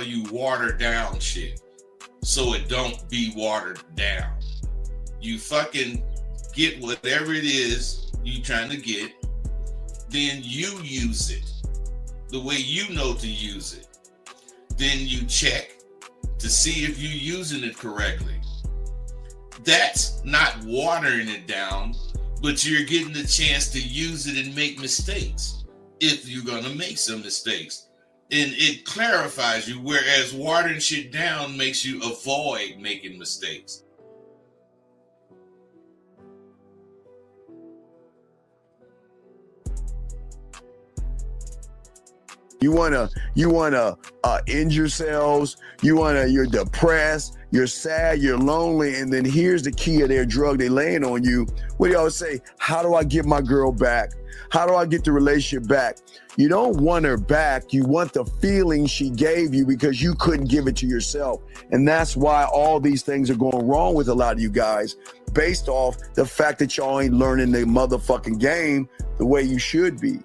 you water down shit so it don't be watered down. You fucking get whatever it is you trying to get, then you use it the way you know to use it. Then you check to see if you're using it correctly. That's not watering it down, but you're getting the chance to use it and make mistakes if you're going to make some mistakes. And it clarifies you, whereas watering shit down makes you avoid making mistakes. You wanna end yourselves. You're depressed, you're sad, you're lonely, and then here's the key of their drug they laying on you. What do y'all say? How do I get my girl back? How do I get the relationship back? You don't want her back. You want the feeling she gave you because you couldn't give it to yourself. And that's why all these things are going wrong with a lot of you guys, based off the fact that y'all ain't learning the motherfucking game the way you should be.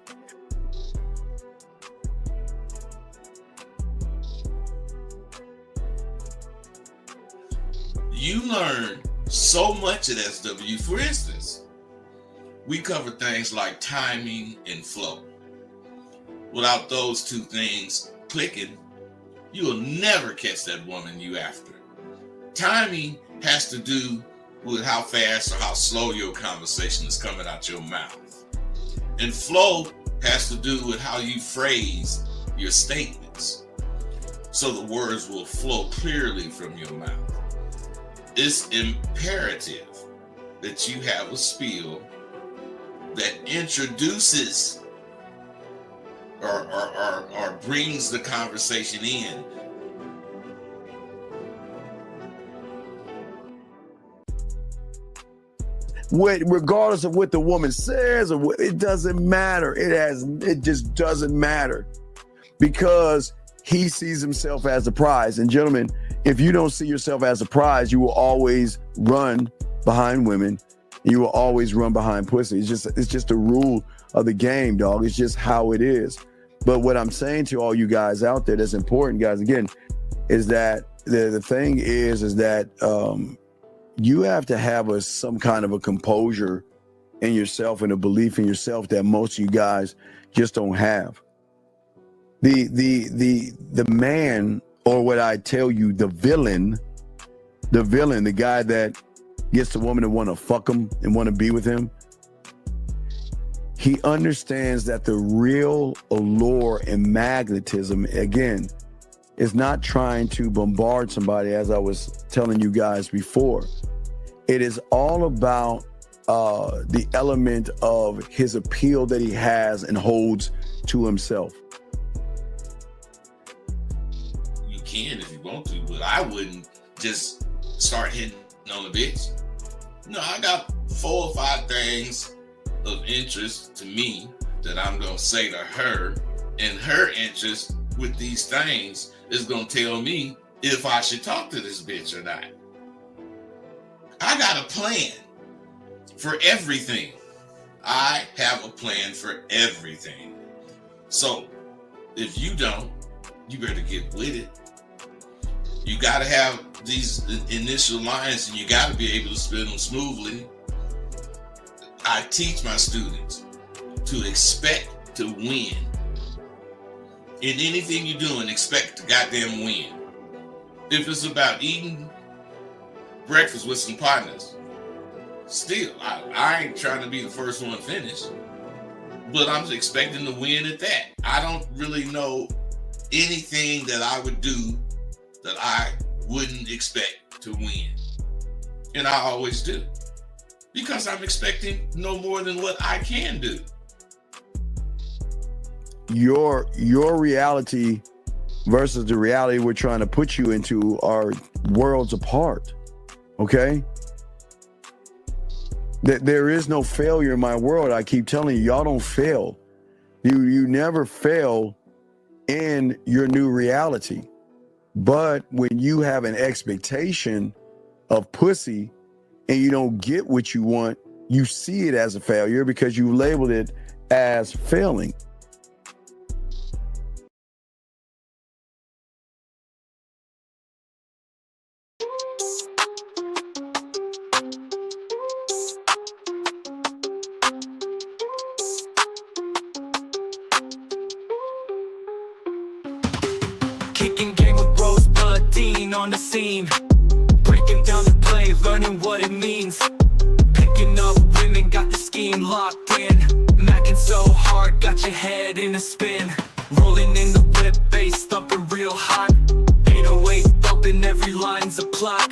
You learn so much at SW. For instance, we cover things like timing and flow. Without those two things clicking, you will never catch that woman you after. Timing has to do with how fast or how slow your conversation is coming out your mouth. And flow has to do with how you phrase your statements, so the words will flow clearly from your mouth. It's imperative that you have a spiel that introduces or brings the conversation in. Regardless of what the woman says, or it doesn't matter. It just doesn't matter, because he sees himself as a prize. And gentlemen, if you don't see yourself as a prize, you will always run behind women. You will always run behind pussy. It's just a rule of the game, dog. It's just how it is. But what I'm saying to all you guys out there that's important, guys, again, is that the thing is that you have to have some kind of a composure in yourself and a belief in yourself that most of you guys just don't have. The man, or what I tell you, the villain, the guy that gets the woman to want to fuck him and want to be with him, he understands that the real allure and magnetism, again, is not trying to bombard somebody, as I was telling you guys before. It is all about the element of his appeal that he has and holds to himself. You can if you want to, but I wouldn't just start hitting on the bitch. No, I got 4 or 5 things of interest to me that I'm going to say to her, and her interest with these things is going to tell me if I should talk to this bitch or not. I got a plan for everything. I have a plan for everything. So if you don't, you better get with it. You got to have these initial lines, and you got to be able to spin them smoothly. I teach my students to expect to win. In anything you're doing, expect to goddamn win. If it's about eating breakfast with some partners, still, I ain't trying to be the first one finished, but I'm expecting to win at that. I don't really know anything that I would do that I wouldn't expect to win. And I always do, because I'm expecting no more than what I can do. Your reality versus the reality we're trying to put you into are worlds apart. Okay? There is no failure in my world. I keep telling you, y'all don't fail. You never fail in your new reality. But when you have an expectation of pussy and you don't get what you want, you see it as a failure because you labeled it as failing. Kicking game with Rosebud Dean on the scene. Breaking down the play, learning what it means. Picking up women, got the scheme locked in. Macking so hard, got your head in a spin. Rolling in the whip, bass thumping real hot. 808 bumping, every line's a plot.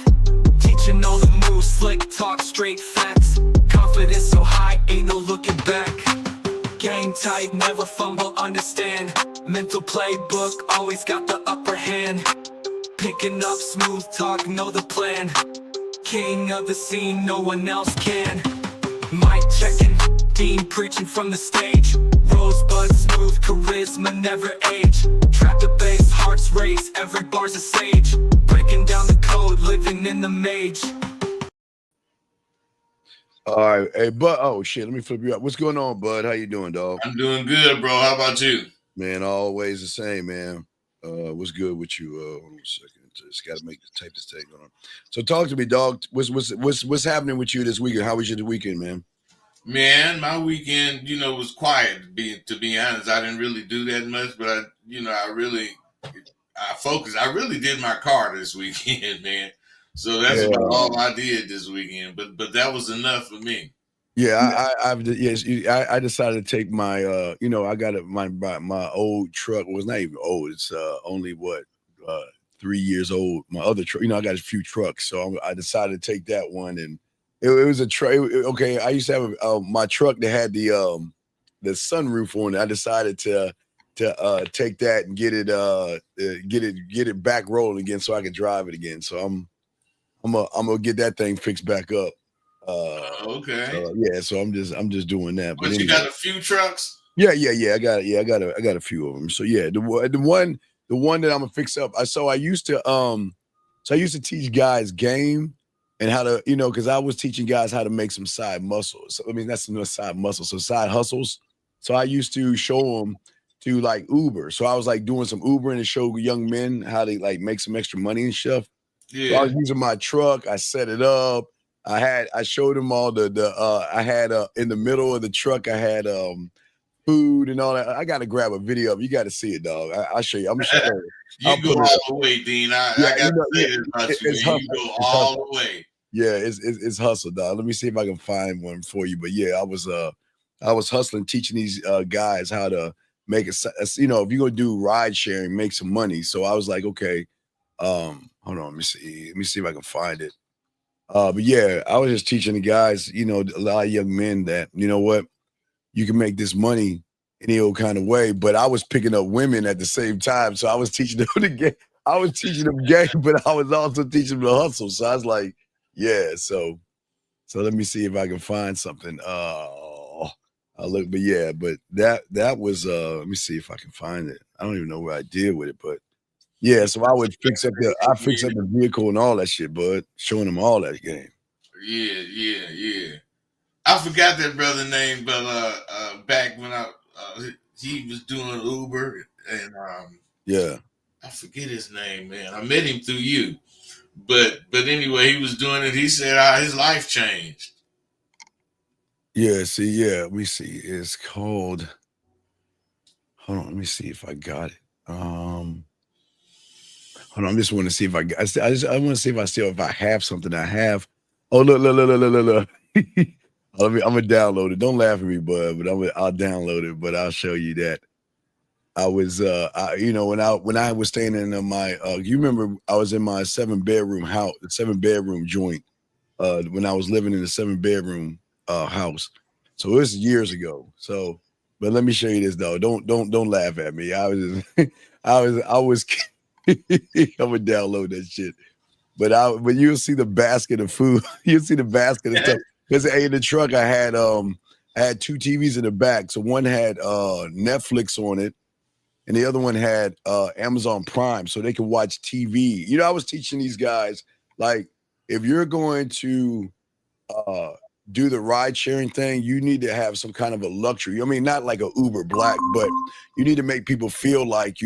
Teaching all the moves, slick talk, straight facts. Confidence so high, ain't no looking back. Game tight, never fumble, understand. Mental playbook, always got the upper hand. Picking up smooth talk, know the plan. King of the scene, no one else can. Mic checking, Dean preaching from the stage. Rosebud smooth, charisma never age. Trap the bass, hearts race, every bar's a sage. Breaking down the code, living in the mage. All right, hey, Bud. Oh shit, let me flip you up. What's going on, Bud? How you doing, dog? I'm doing good, bro. How about you? Man, always the same, man. What's good with you? Hold on a second. Just gotta type this tag on. So talk to me, dog. What's happening with you this weekend? How was your weekend, man? Man, my weekend, was quiet. To be honest, I didn't really do that much, but I focused. I really did my car this weekend, man. So that's about all I did this weekend. But that was enough for me. Yeah, I decided to take my I got my old truck. Well, it's not even old. It's only 3 years old. My other truck, I got a few trucks, so I decided to take that one, and it was a truck. Okay, I used to have my truck that had the sunroof on it. I decided to take that and get it back rolling again, so I could drive it again. So I'm gonna get that thing fixed back up. Okay. So I'm just doing that. But you got a few trucks? Yeah. I got a few of them. So yeah, the one that I'm gonna fix up. I used to teach guys game and how to, because I was teaching guys how to make some side muscles. I mean, that's no side muscles, so side hustles. So I used to show them to like Uber. So I was like doing some Ubering to show young men how to like make some extra money and stuff. Yeah. So I was using my truck. I set it up. I showed them all I had in the middle of the truck, I had food and all that. I got to grab a video of it. You got to see it, dog. I'll show you. I'm sure. You go all the way, Dean. I got to say this about you, man. You go all the way. Yeah, it's hustle, dog. Let me see if I can find one for you. But yeah, I was hustling, teaching these guys how to make it. If you're gonna do ride sharing, make some money. So I was like, okay, hold on, let me see if I can find it. But yeah, I was just teaching the guys, a lot of young men that, what, you can make this money any old kind of way. But I was picking up women at the same time. So I was teaching them the game. I was teaching them game, but I was also teaching them the hustle. So I was like, yeah, so let me see if I can find something. But that was let me see if I can find it. I don't even know where I did with it, but yeah, so I would fix up the vehicle and all that shit, bud. Showing them all that game. Yeah. I forgot that brother name, but back when he was doing Uber, and yeah, I forget his name, man. I met him through you, but anyway, he was doing it. He said his life changed. Yeah. Let me see. It's called. Hold on. Let me see if I got it. Hold on. I just want to see if I want to see if I have something. I have. Oh, look. I'm gonna download it. Don't laugh at me, bud. But I'll download it. But I'll show you that. I was, when I was staying in my, you remember I was in my 7-bedroom house, the 7-bedroom joint, when I was living in the 7-bedroom house. So it was years ago. So, but let me show you this though. Don't laugh at me. I was, I'm gonna download that shit. But you'll see the basket of food. You'll see the basket of stuff. Because in the truck I had 2 TVs in the back. So one had Netflix on it, and the other one had Amazon Prime, so they could watch TV. I was teaching these guys, like, if you're going to do the ride sharing thing, you need to have some kind of a luxury. I mean, not like a Uber Black, but you need to make people feel like,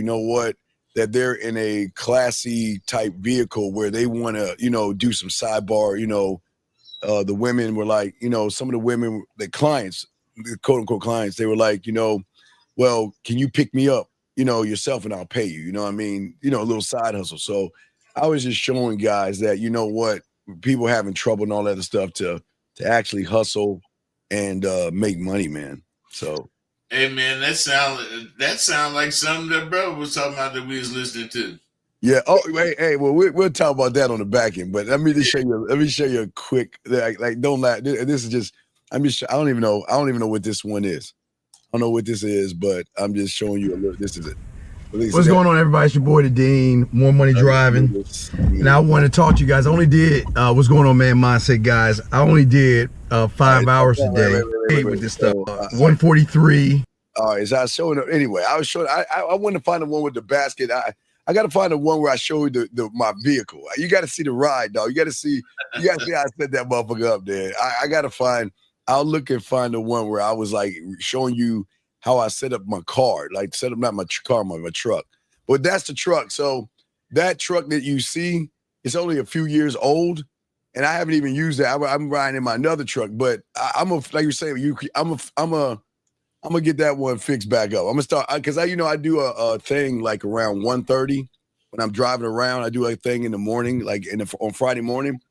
that they're in a classy type vehicle where they want to, do some sidebar. The women were like, some of the women, the clients, the quote unquote clients, they were like, well, can you pick me up? yourself and I'll pay you. You know what I mean? A little side hustle. So I was just showing guys that, what, people having trouble and all that other stuff to actually hustle and make money, man. So Hey man, that sound like something that brother was talking about that we was listening to. yeah. Oh, hey, well, we'll talk about that on the back end. But let me show you a quick, like don't laugh. This is just, I don't even know what this one is. I don't know what this is, but I'm just showing you a little. This is it. What's going on, everybody? It's your boy, the Dean. More Money Driving. And I want to talk to you guys. I only did, what's going on, man? Mindset, guys. I only did 5 hours a day with this stuff. 143. All right, so I was showing up. Anyway, I was showing. I wanted to find the one with the basket. I got to find the one where I show you my vehicle. You got to see the ride, dog. You got to see how I set that motherfucker up there. I got to find. I'll look and find the one where I was like showing you how I set up my car, like set up not my car, my truck. But that's the truck. So that truck that you see, it's only a few years old, and I haven't even used that. I'm riding in my another truck, but like you say, I'm gonna get that one fixed back up. I'm gonna start because I do a thing like around 1:30 when I'm driving around. I do a thing in the morning, like on Friday morning.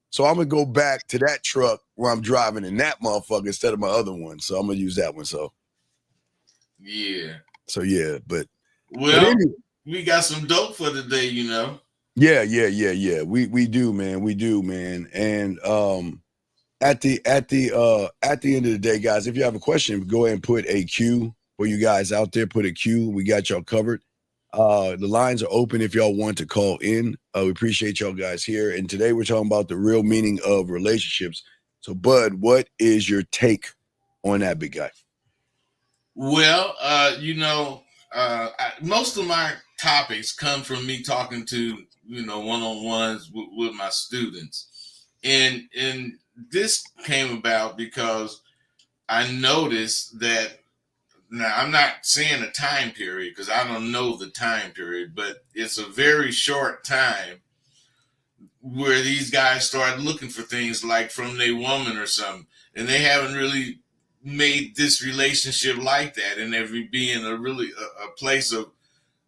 So I'm gonna go back to that truck where I'm driving in that motherfucker instead of my other one. So I'm gonna use that one. So yeah. So yeah, but anyway. We got some dope for today, Yeah. We do, man. And at the end of the day, guys, if you have a question, go ahead and put a Q for you guys out there. Put a Q. We got y'all covered. The lines are open if y'all want to call in. We appreciate y'all guys here. And today we're talking about the real meaning of relationships. So, Bud, what is your take on that, big guy? Well, most of my topics come from me talking to, one-on-ones with my students. And this came about because I noticed that, now I'm not saying a time period because I don't know the time period, but it's a very short time where these guys start looking for things like from their woman or something, and they haven't really made this relationship like that, and they're being a place of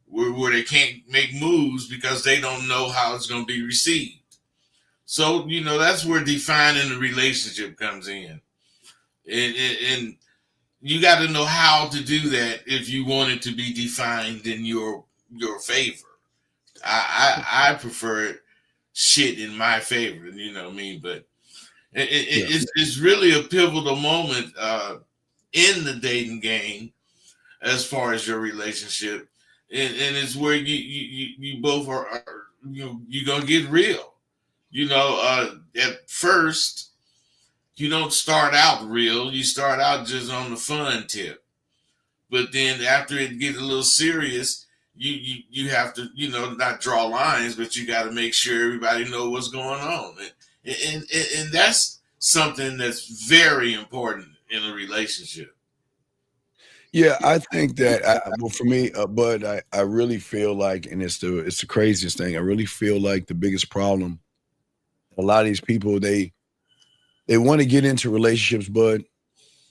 where they can't make moves because they don't know how it's going to be received. So that's where defining the relationship comes in, and you got to know how to do that if you want it to be defined in your favor. I prefer shit in my favor, you know what I mean? But it's really a pivotal moment in the dating game as far as your relationship, and it's where you both are you're gonna get real. At first you don't start out real. You start out just on the fun tip. But then after it gets a little serious, you have to, not draw lines, but you got to make sure everybody know what's going on. And that's something that's very important in a relationship. Yeah, I think that, well, for me, Bud, I really feel like, and it's the craziest thing, I really feel like the biggest problem, a lot of these people, they want to get into relationships, Bud,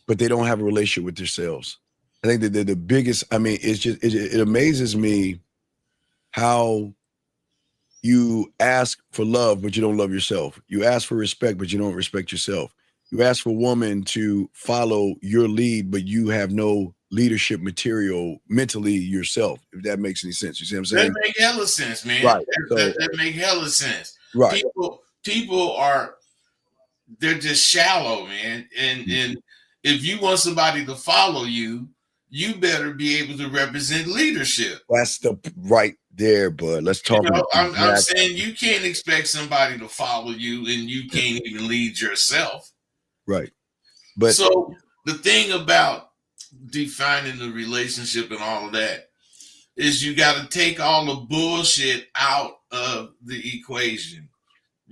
but they don't have a relationship with themselves. I think that they're the biggest. I mean, it's just it amazes me how you ask for love, but you don't love yourself. You ask for respect, but you don't respect yourself. You ask for a woman to follow your lead, but you have no leadership material mentally yourself, if that makes any sense. You see what I'm saying? That make hella sense, man. Right. That make hella sense. Right. People they're just shallow, man. And if you want somebody to follow you, you better be able to represent leadership. That's the right there, Bud. Let's talk about I'm saying you can't expect somebody to follow you and you can't even lead yourself. Right. But so the thing about defining the relationship and all of that is you got to take all the bullshit out of the equation.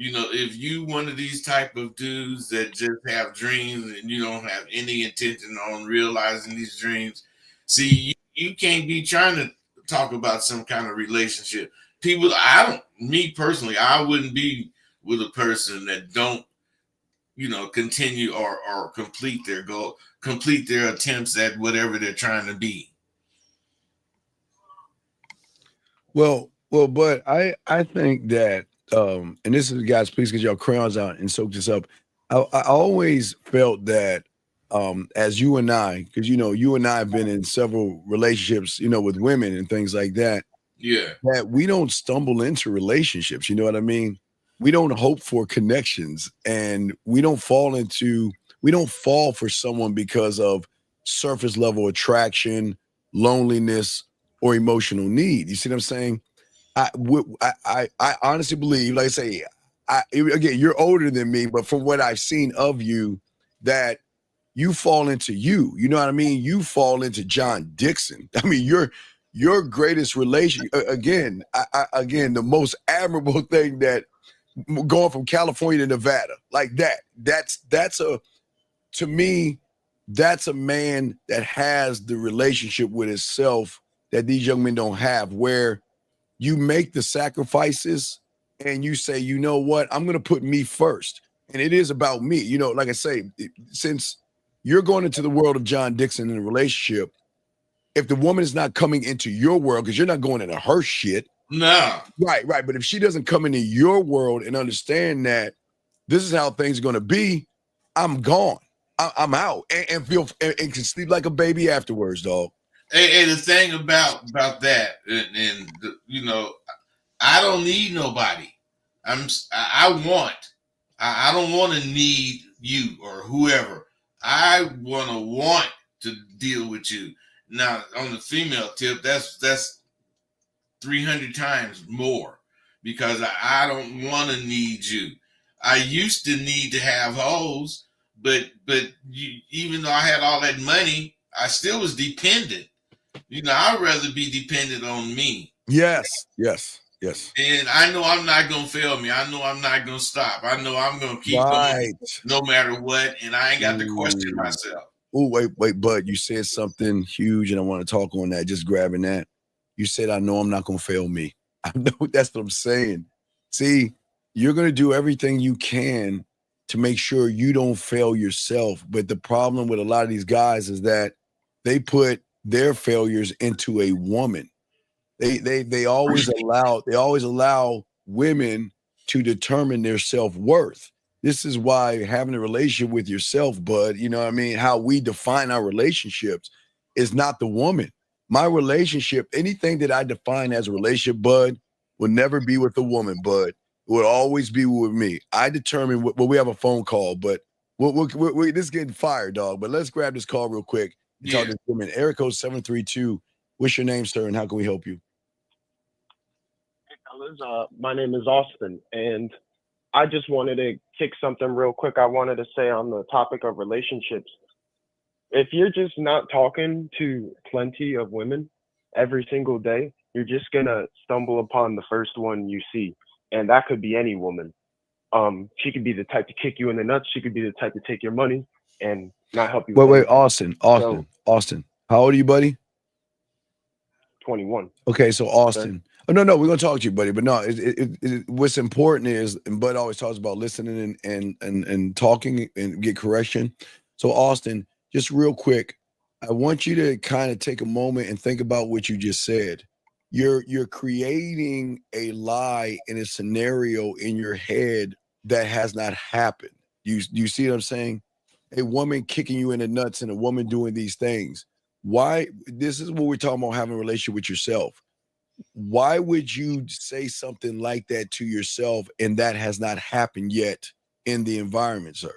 If you one of these type of dudes that just have dreams and you don't have any intention on realizing these dreams, see, you can't be trying to talk about some kind of relationship. Me personally, I wouldn't be with a person that don't, continue or complete their goal, complete their attempts at whatever they're trying to be. But I think that and this is guys, please get your crayons out and soak this up. I always felt that as you and I, because you and I have been in several relationships, with women and things like that, Yeah. that we don't stumble into relationships, you know what I mean? We don't hope for connections, and we don't fall for someone because of surface level attraction, loneliness, or emotional need. You see what I'm saying? I honestly believe, like I say, again, you're older than me, but from what I've seen of you, that you fall into you. You know what I mean? You fall into John Dixon. I mean, your greatest relation. Again, the most admirable thing that going from California to Nevada, like that. That's a to me, that's a man that has the relationship with himself that these young men don't have, where you make the sacrifices and you say, you know what, I'm going to put me first. And it is about me. Like I say, since you're going into the world of John Dixon in a relationship, if the woman is not coming into your world, because you're not going into her shit. No. Right. But if she doesn't come into your world and understand that this is how things are going to be, I'm gone. I'm out and feel and can sleep like a baby afterwards, dog. And the thing about that, I don't need nobody. I don't want to need you or whoever. I want to deal with you. Now, on the female tip, that's 300 times more, because I don't want to need you. I used to need to have hoes, but even though I had all that money, I still was dependent. I'd rather be dependent on me. Yes. And I know I'm not gonna fail me. I know I'm not gonna stop. I know I'm gonna keep Right. going no matter what, and I ain't got to question myself. Oh, wait, Bud, you said something huge, and I want to talk on that. Just grabbing that. You said, I know I'm not gonna fail me. I know that's what I'm saying. See, you're gonna do everything you can to make sure you don't fail yourself. But the problem with a lot of these guys is that they put their failures into a woman. They always allow women to determine their self-worth. This is why having a relationship with yourself, Bud, you know what I mean? How we define our relationships is not the woman. My relationship, anything that I define as a relationship, Bud, will never be with a woman, Bud. It will always be with me. I determine well, we have a phone call, but we're this is getting fired, dog. But let's grab this call real quick and talk to this woman. Area code 732. What's your name, sir, and how can we help you? Hey, fellas. My name is Austin, and I just wanted to kick something real quick. I wanted to say on the topic of relationships, if you're just not talking to plenty of women every single day, you're just gonna stumble upon the first one you see, and that could be any woman. She could be the type to kick you in the nuts. She could be the type to take your money and not help you. Wait, Austin. How old are you, buddy? 21. Okay, so Austin. Oh, no, we're gonna talk to you, buddy. But no, what's important is, and Bud always talks about listening and talking and get correction. So Austin, just real quick, I want you to kind of take a moment and think about what you just said. You're creating a lie in a scenario in your head that has not happened. You see what I'm saying? A woman kicking you in the nuts and a woman doing these things. Why? This is what we're talking about, having a relationship with yourself. Why would you say something like that to yourself and that has not happened yet in the environment, sir?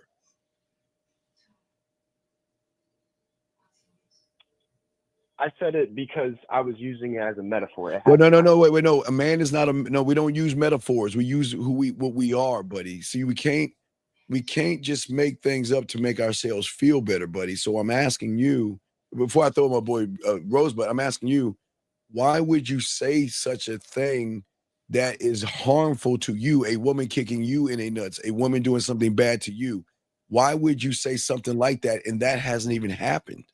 I said it because I was using it as a metaphor. Well, no, wait, no. A man is not no. We don't use metaphors. We use what we are, buddy. See, we can't just make things up to make ourselves feel better, buddy. So I'm asking you, before I throw my boy Rosebud, I'm asking you, why would you say such a thing that is harmful to you? A woman kicking you in a nuts, a woman doing something bad to you. Why would you say something like that? And that hasn't even happened.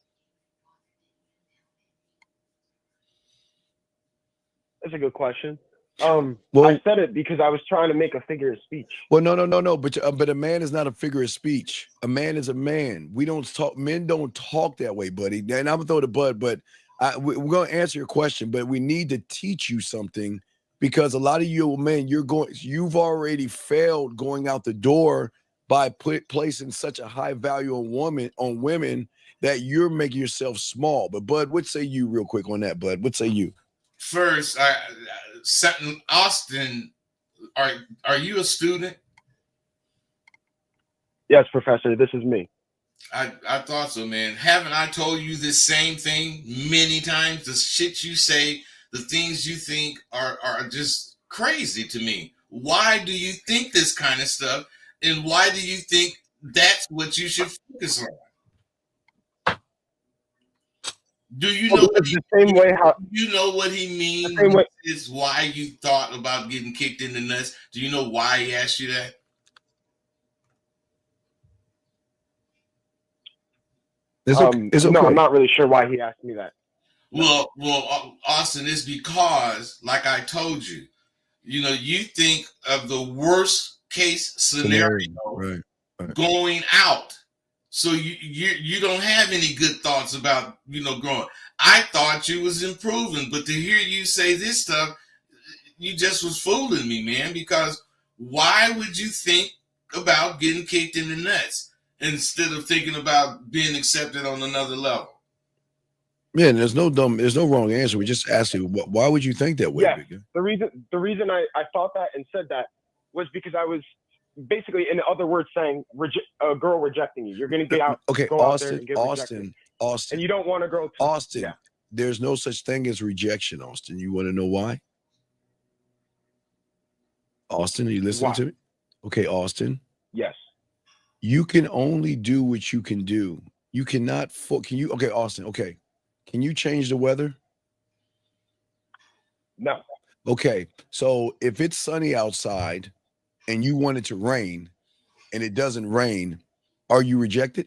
That's a good question. I said it because I was trying to make a figure of speech. Well, no. But a man is not a figure of speech. A man is a man. We don't talk. Men don't talk that way, buddy. And I'm gonna throw the Bud, but we're going to answer your question, but we need to teach you something because a lot of you men, you've already failed going out the door by placing such a high value on women that you're making yourself small. But Bud, what say you real quick on that, Bud? What say you? First, Austin, are you a student? Yes, Professor, this is me. I thought so, man. Haven't I told you this same thing many times? The shit you say, the things you think are just crazy to me. Why do you think this kind of stuff? And why do you think that's what you should focus on? Do you know what the same way how you know what he means? Is why you thought about getting kicked in the nuts? Do you know why he asked you that? It's okay. No, I'm not really sure why he asked me that. Well, Austin, it's because, like I told you, you think of the worst case scenario. Right. Going out. So you don't have any good thoughts about, growing. I thought you was improving, but to hear you say this stuff, you just was fooling me, man, because why would you think about getting kicked in the nuts instead of thinking about being accepted on another level? Man, there's no wrong answer. We just asked you, why would you think that way? Yeah, the reason I thought that and said that was because I was basically, in other words, saying a girl rejecting you. You're going to get out. Okay, go Austin, out there and get Austin, and you don't want a girl to. Austin, yeah. There's no such thing as rejection, Austin. You want to know why? Austin, are you listening to me? Okay, Austin. Yes. You can only do what you can do. You cannot. Okay, Austin. Okay, can you change the weather? No. Okay, so if it's sunny outside and you want it to rain and it doesn't rain, are you rejected?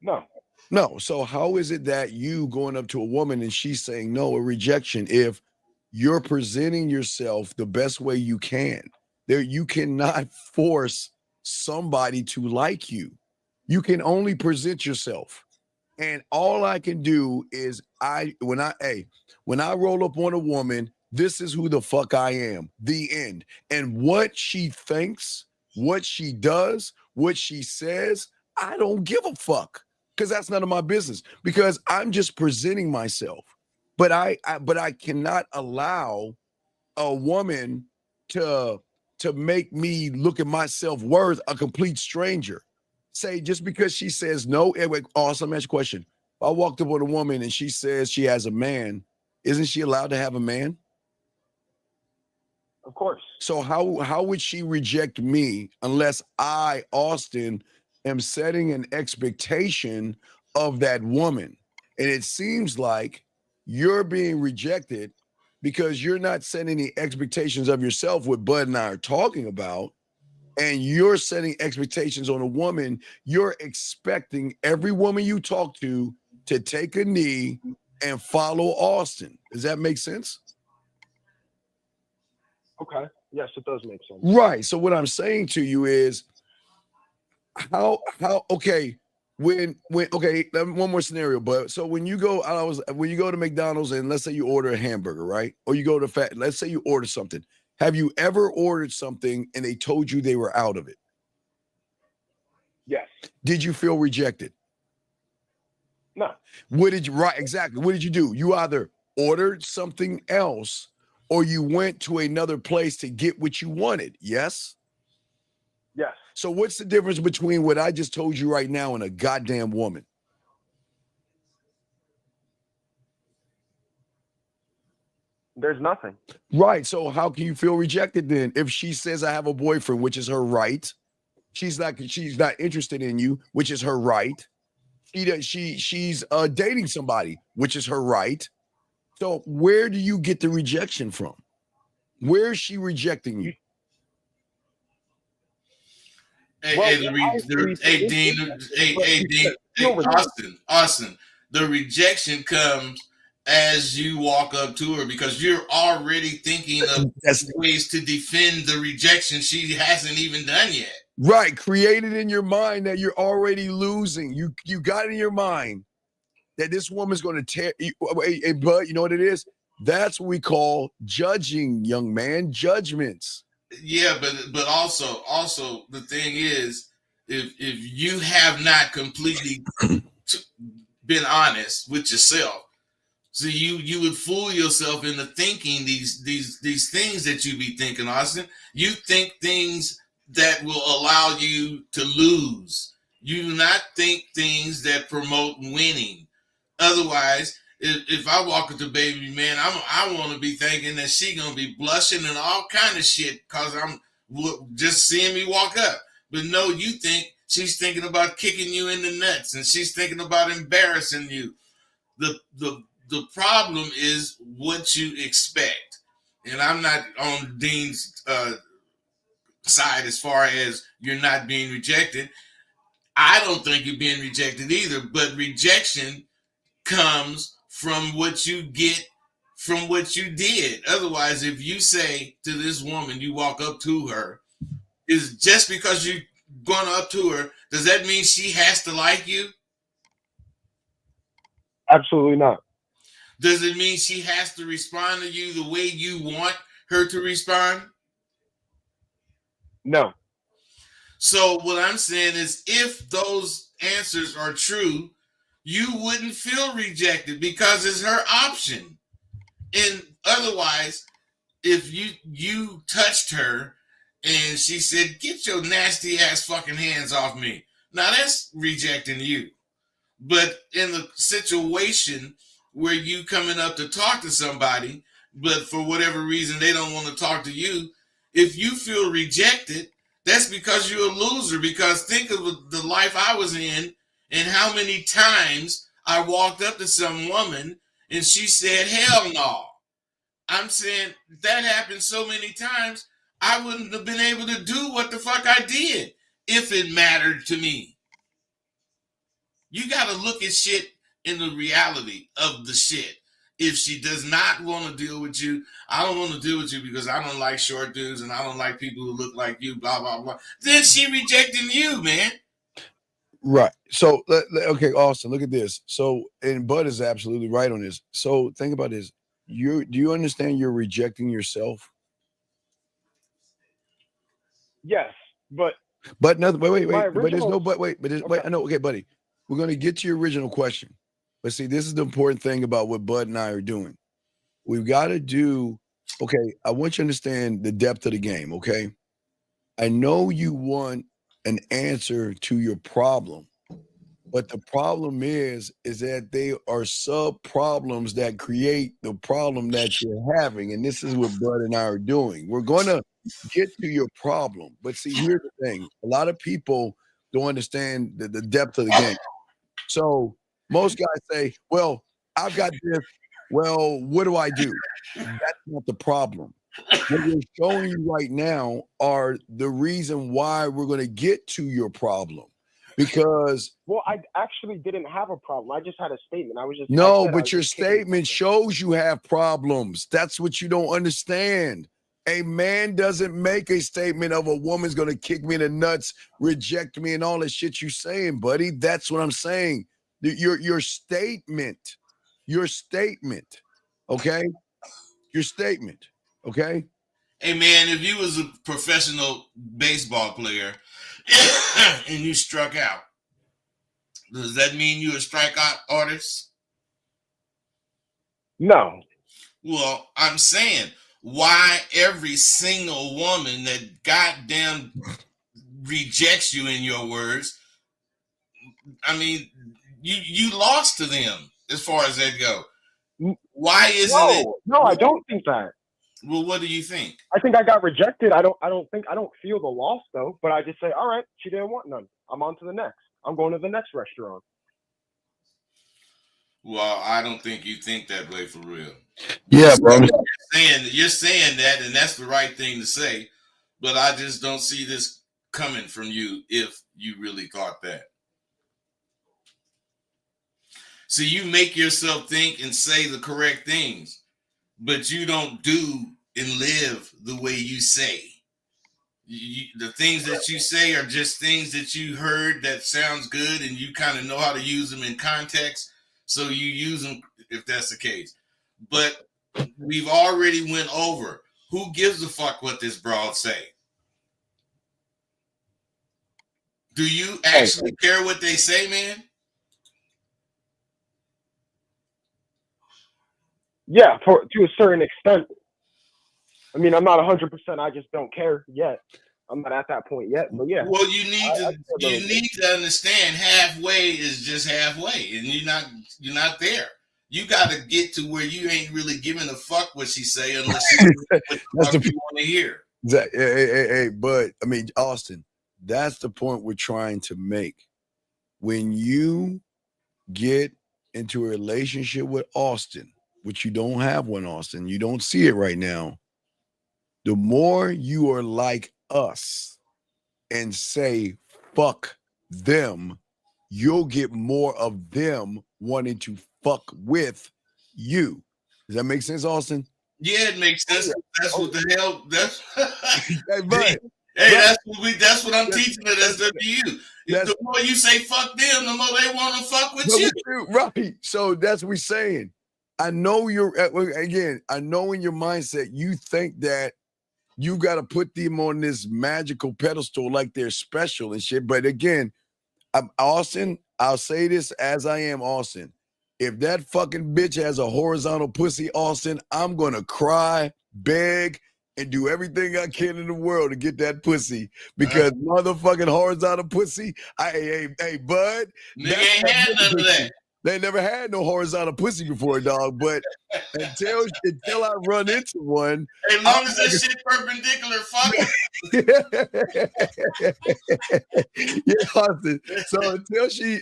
No. No. So how is it that you going up to a woman and she's saying no, a rejection, if you're presenting yourself the best way you can? You cannot force somebody to like you. You can only present yourself. And all I can do is when I roll up on a woman, this is who the fuck I am, the end. And what she thinks, what she does, what she says, I don't give a fuck, because that's none of my business, because I'm just presenting myself. But I cannot allow a woman to make me look at my self-worth, a complete stranger. Say, just because she says no, wait, awesome, ask a question. If I walked up on a woman and she says she has a man, isn't she allowed to have a man? Of course. So how would she reject me unless I, Austin, am setting an expectation of that woman? And it seems like you're being rejected because you're not setting any expectations of yourself, what Bud and I are talking about, and you're setting expectations on a woman. You're expecting every woman you talk to take a knee and follow Austin. Does that make sense? Okay. Yes, it does make sense. Right. So what I'm saying to you is okay, one more scenario, but so when you go to McDonald's and let's say you order a hamburger, right? Or you go to let's say you order something. Have you ever ordered something and they told you they were out of it? Yes. Did you feel rejected? No. Exactly. What did you do? You either ordered something else or you went to another place to get what you wanted. Yes? Yes. So what's the difference between what I just told you right now and a goddamn woman? There's nothing. Right. So how can you feel rejected then? If she says I have a boyfriend, which is her right. She's not interested in you, which is her right. She's dating somebody, which is her right. So where do you get the rejection from? Where is she rejecting you? Austin, the rejection comes as you walk up to her because you're already thinking of ways to defend the rejection she hasn't even done yet. Right, created in your mind that you're already losing. You got in your mind that this woman's going to tear you. Hey, Bud, you know what it is? That's what we call judging, young man, judgments. Yeah, but also the thing is, if you have not completely been honest with yourself, so you would fool yourself into thinking these things that you be thinking, Austin. You think things that will allow you to lose. You do not think things that promote winning. Otherwise, if I walk with the baby, man, I want to be thinking that she gonna be blushing and all kind of shit because I'm just seeing me walk up. But no, you think she's thinking about kicking you in the nuts and she's thinking about embarrassing you. The problem is what you expect, and I'm not on Dean's side as far as you're not being rejected. I don't think you're being rejected either, but rejection comes from what you get from what you did. Otherwise, if you say to this woman, you walk up to her, is just because you're going up to her, does that mean she has to like you? Absolutely not. Does it mean she has to respond to you the way you want her to respond? No. So what I'm saying is, if those answers are true, you wouldn't feel rejected because it's her option. And otherwise, if you touched her and she said, "Get your nasty ass fucking hands off me," now that's rejecting you. But in the situation where you coming up to talk to somebody, but for whatever reason they don't want to talk to you, if you feel rejected, that's because you're a loser. Because think of the life I was in and how many times I walked up to some woman and she said, "Hell no." I'm saying that happened so many times, I wouldn't have been able to do what the fuck I did if it mattered to me. You got to look at shit in the reality of the shit. If she does not want to deal with you, I don't want to deal with you because I don't like short dudes and I don't like people who look like you, blah, blah, blah. Then she rejecting you, man. Right. So, okay, Austin, look at this. So, and Bud is absolutely right on this. So, think about this. Do you understand you're rejecting yourself? Yes, but nothing. Wait. But there's no but. Wait. But okay. wait. I know. Okay, buddy. We're gonna get to your original question. But see, this is the important thing about what Bud and I are doing. We've got to do. Okay, I want you to understand the depth of the game. Okay, I know you want an answer to your problem, but the problem is that they are sub problems that create the problem that you're having, and this is what Bud and I are doing. We're going to get to your problem, but see, here's the thing: a lot of people don't understand the depth of the game. So most guys say, "Well, I've got this. Well, what do I do?" That's not the problem. What we're showing you right now are the reason why we're going to get to your problem. Because I actually didn't have a problem. I just had a statement. I was just but your statement shows you have problems. That's what you don't understand. A man doesn't make a statement of a woman's going to kick me in the nuts, reject me, and all that shit you're saying, buddy. That's what I'm saying. Your statement, okay? Your statement, okay? Hey, man, if you was a professional baseball player and you struck out, does that mean you're a strikeout artist? No. Well, I'm saying, why every single woman that goddamn rejects you, in your words, I mean, you lost to them as far as that go. Why isn't it? No, I don't think that. Well, what do you think? I think I got rejected. I don't feel the loss though, but I just say, all right, she didn't want none. I'm on to the next. I'm going to the next restaurant. Well, I don't think you think that way for real. Yeah, bro. You're saying that, and that's the right thing to say, but I just don't see this coming from you if you really thought that. See, you make yourself think and say the correct things, but you don't do and live the way you say. The things that you say are just things that you heard that sounds good and you kind of know how to use them in context, So you use them if that's the case. But we've already went over. Who gives a fuck what this broad say? Do you actually care what they say, man? Yeah, to a certain extent. I mean, I'm not 100%. I just don't care yet. I'm not at that point yet, but yeah. Well, you need to understand halfway is just halfway, and you're not there. You got to get to where you ain't really giving a fuck what she say unless you what the fuck you want to hear. Hey, but I mean, Austin, that's the point we're trying to make. When you get into a relationship with Austin, which you don't have one, Austin, you don't see it right now. The more you are like us and say fuck them, you'll get more of them wanting to fuck with you. Does that make sense, Austin? Yeah, it makes sense. That's what the hell. That's hey, that's what I'm teaching at SWU. The more you say fuck them, the more they want to fuck with you. Right. So that's what we're saying. I know I know in your mindset, you think that you got to put them on this magical pedestal like they're special and shit. But again, Austin, I'll say this as I am, Austin. If that fucking bitch has a horizontal pussy, Austin, I'm going to cry, beg, and do everything I can in the world to get that pussy. Because motherfucking horizontal pussy, hey, bud. Nigga ain't had none of that. They never had no horizontal pussy before, dog. But until I run into one, as long as that shit perpendicular, fuck it. Yeah, Austin. So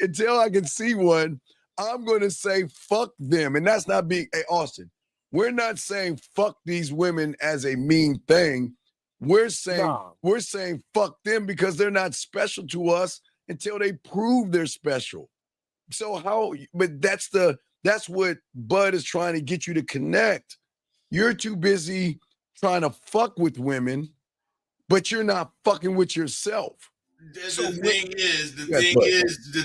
until I can see one, I'm gonna say fuck them, and that's not being. Hey, Austin, we're not saying fuck these women as a mean thing. We're saying fuck them because they're not special to us until they prove they're special. So how? But that's what Bud is trying to get you to connect. You're too busy trying to fuck with women, but you're not fucking with yourself. The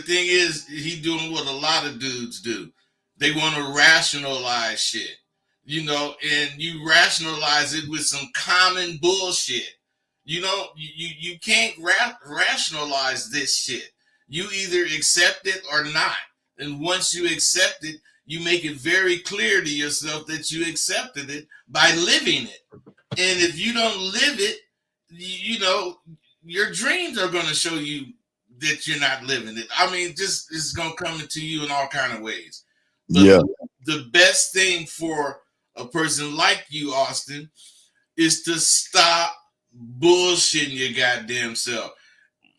thing is, he doing what a lot of dudes do. They want to rationalize shit, and you rationalize it with some common bullshit. You can't rationalize this shit. You either accept it or not. And once you accept it, you make it very clear to yourself that you accepted it by living it. And if you don't live it, your dreams are going to show you that you're not living it. I mean, it's going to come into you in all kind of ways. But the best thing for a person like you, Austin, is to stop bullshitting your goddamn self.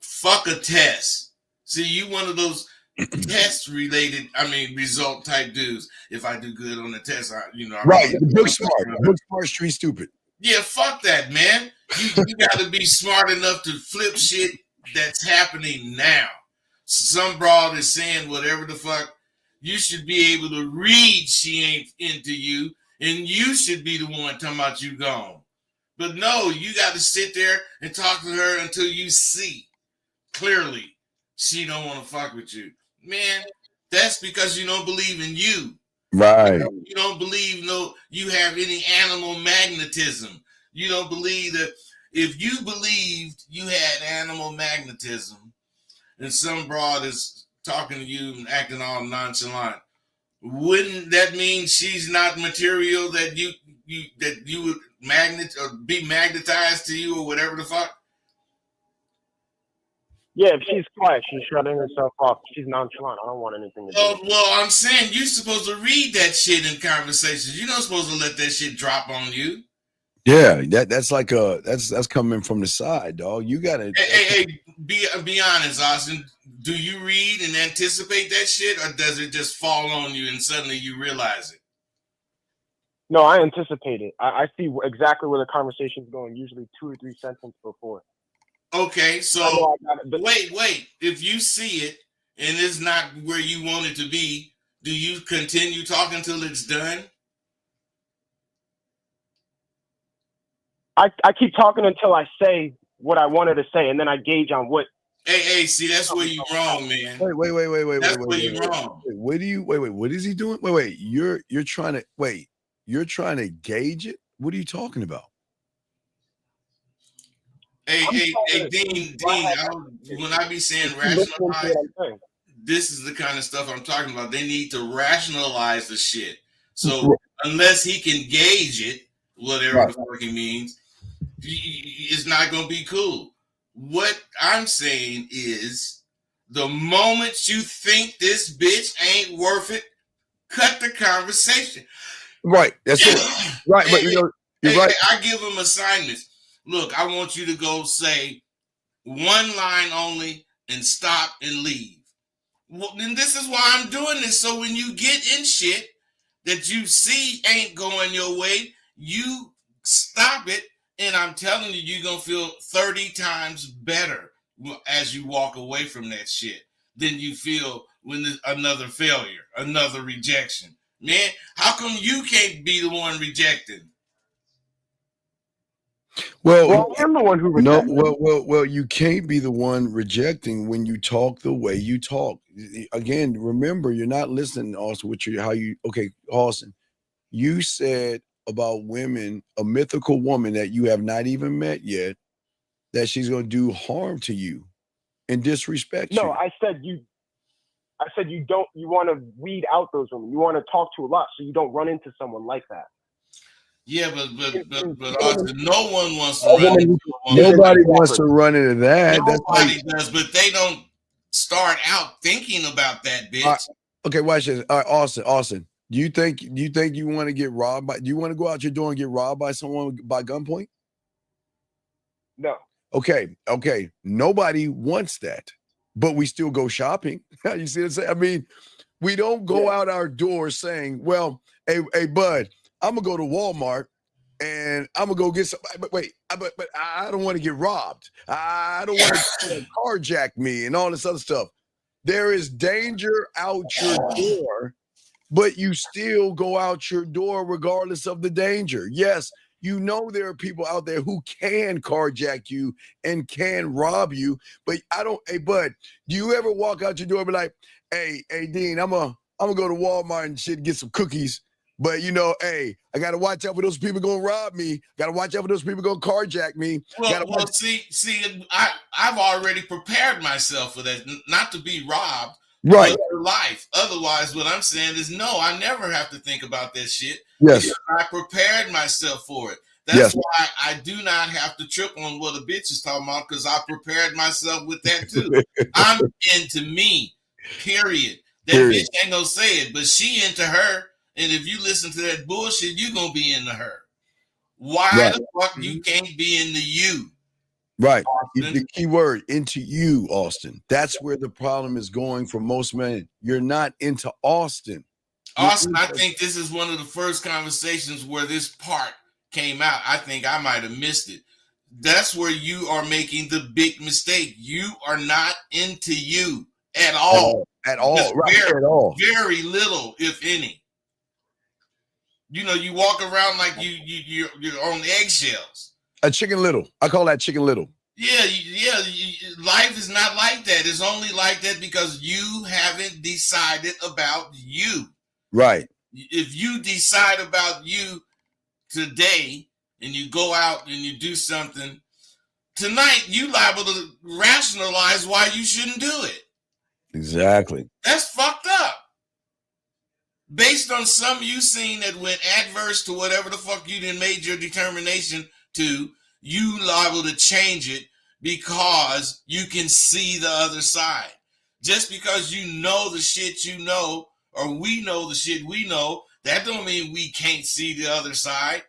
Fuck a test. See, you one of those result type dudes. If I do good on the test, right. Book smart, street stupid. Yeah, fuck that, man. You got to be smart enough to flip shit that's happening now. Some broad is saying whatever the fuck. You should be able to read she ain't into you, and you should be the one talking about you gone. But no, you got to sit there and talk to her until you see clearly she don't want to fuck with you. Man, that's because you don't believe in you. Right. You don't believe you have any animal magnetism. You don't believe that if you believed you had animal magnetism and some broad is talking to you and acting all nonchalant, wouldn't that mean she's not material that you would be magnetized to you or whatever the fuck? Yeah, if she's quiet, she's shutting herself off. She's nonchalant. I don't want anything to do with it. Well, I'm saying you're supposed to read that shit in conversations. You're not supposed to let that shit drop on you. Yeah, that's like that's coming from the side, dog. You gotta be honest, Austin. Do you read and anticipate that shit, or does it just fall on you and suddenly you realize it? No, I anticipate it. I see exactly where the conversation's going, usually 2 or 3 sentences before. Okay, so wait. If you see it and it's not where you want it to be, do you continue talking till it's done? I keep talking until I say what I wanted to say, and then I gauge on what Hey, see, that's where you wrong, man. Wait. That's where you wrong. What do you wait? What is he doing? Wait. You're trying to wait. You're trying to gauge it. What are you talking about? Hey, Dean, when I be saying rationalize, this is the kind of stuff I'm talking about. They need to rationalize the shit. So unless he can gauge it, whatever the fuck he means, it's not gonna be cool. What I'm saying is, the moment you think this bitch ain't worth it, cut the conversation. Right. That's it. Right. But you're right. I give them assignments. Look, I want you to go say one line only and stop and leave. Well, then this is why I'm doing this. So when you get in shit that you see ain't going your way, you stop it. And I'm telling you, you're going to feel 30 times better as you walk away from that shit than you feel when there's another failure, another rejection. Man, how come you can't be the one rejected? Well, I'm the one who rejected. Well, you can't be the one rejecting when you talk the way you talk. Again, remember, you're not listening, Austin, Austin, you said about women, a mythical woman that you have not even met yet, that she's going to do harm to you and disrespect you. No, I said you don't, you want to weed out those women. You want to talk to a lot so you don't run into someone like that. Yeah, but Austin, no one wants to run into a woman. Nobody wants to run into that. Nobody does, but they don't start out thinking about that, bitch. Okay, watch this. All right, Austin, do you think you want to get robbed by? Do you want to go out your door and get robbed by someone by gunpoint? No. Okay. Nobody wants that, but we still go shopping. You see what I'm saying? I mean, we don't go out our door saying, "Well, hey, bud, I'm gonna go to Walmart and I'm gonna go get some." But wait, but I don't want to get robbed. I don't want to carjack me and all this other stuff. There is danger out your door, but you still go out your door regardless of the danger. Yes, you know there are people out there who can carjack you and can rob you, but hey, bud, do you ever walk out your door and be like, hey, Dean, I'm gonna go to Walmart and shit, get some cookies, but hey, I gotta watch out for those people gonna rob me. Gotta watch out for those people gonna carjack me. Well, see, I've already prepared myself for that, not to be robbed, right? But for life. Otherwise, what I'm saying is, no, I never have to think about that shit. Yes, I prepared myself for it. That's why I do not have to trip on what a bitch is talking about, because I prepared myself with that too. I'm into me, period. That bitch ain't gonna say it, but she into her. And if you listen to that bullshit, you gonna be into her. Why the fuck you can't be into you? Right. The key word, into you, Austin. That's where the problem is going for most men. You're not into Austin. Austin, I think this is one of the first conversations where this part came out. I think I might have missed it. That's where you are making the big mistake. You are not into you at all. At all. Right. At all. Very little, if any. You know, you walk around like you're on eggshells. A chicken little. I call that chicken little. Yeah. Life is not like that. It's only like that because you haven't decided about you. Right. If you decide about you today and you go out and you do something tonight, you liable to rationalize why you shouldn't do it. Exactly. That's fucked up. Based on some you seen that went adverse to whatever the fuck you done made your determination to, you liable to change it because you can see the other side. Just because you know the shit you know, or we know the shit we know, that don't mean we can't see the other side.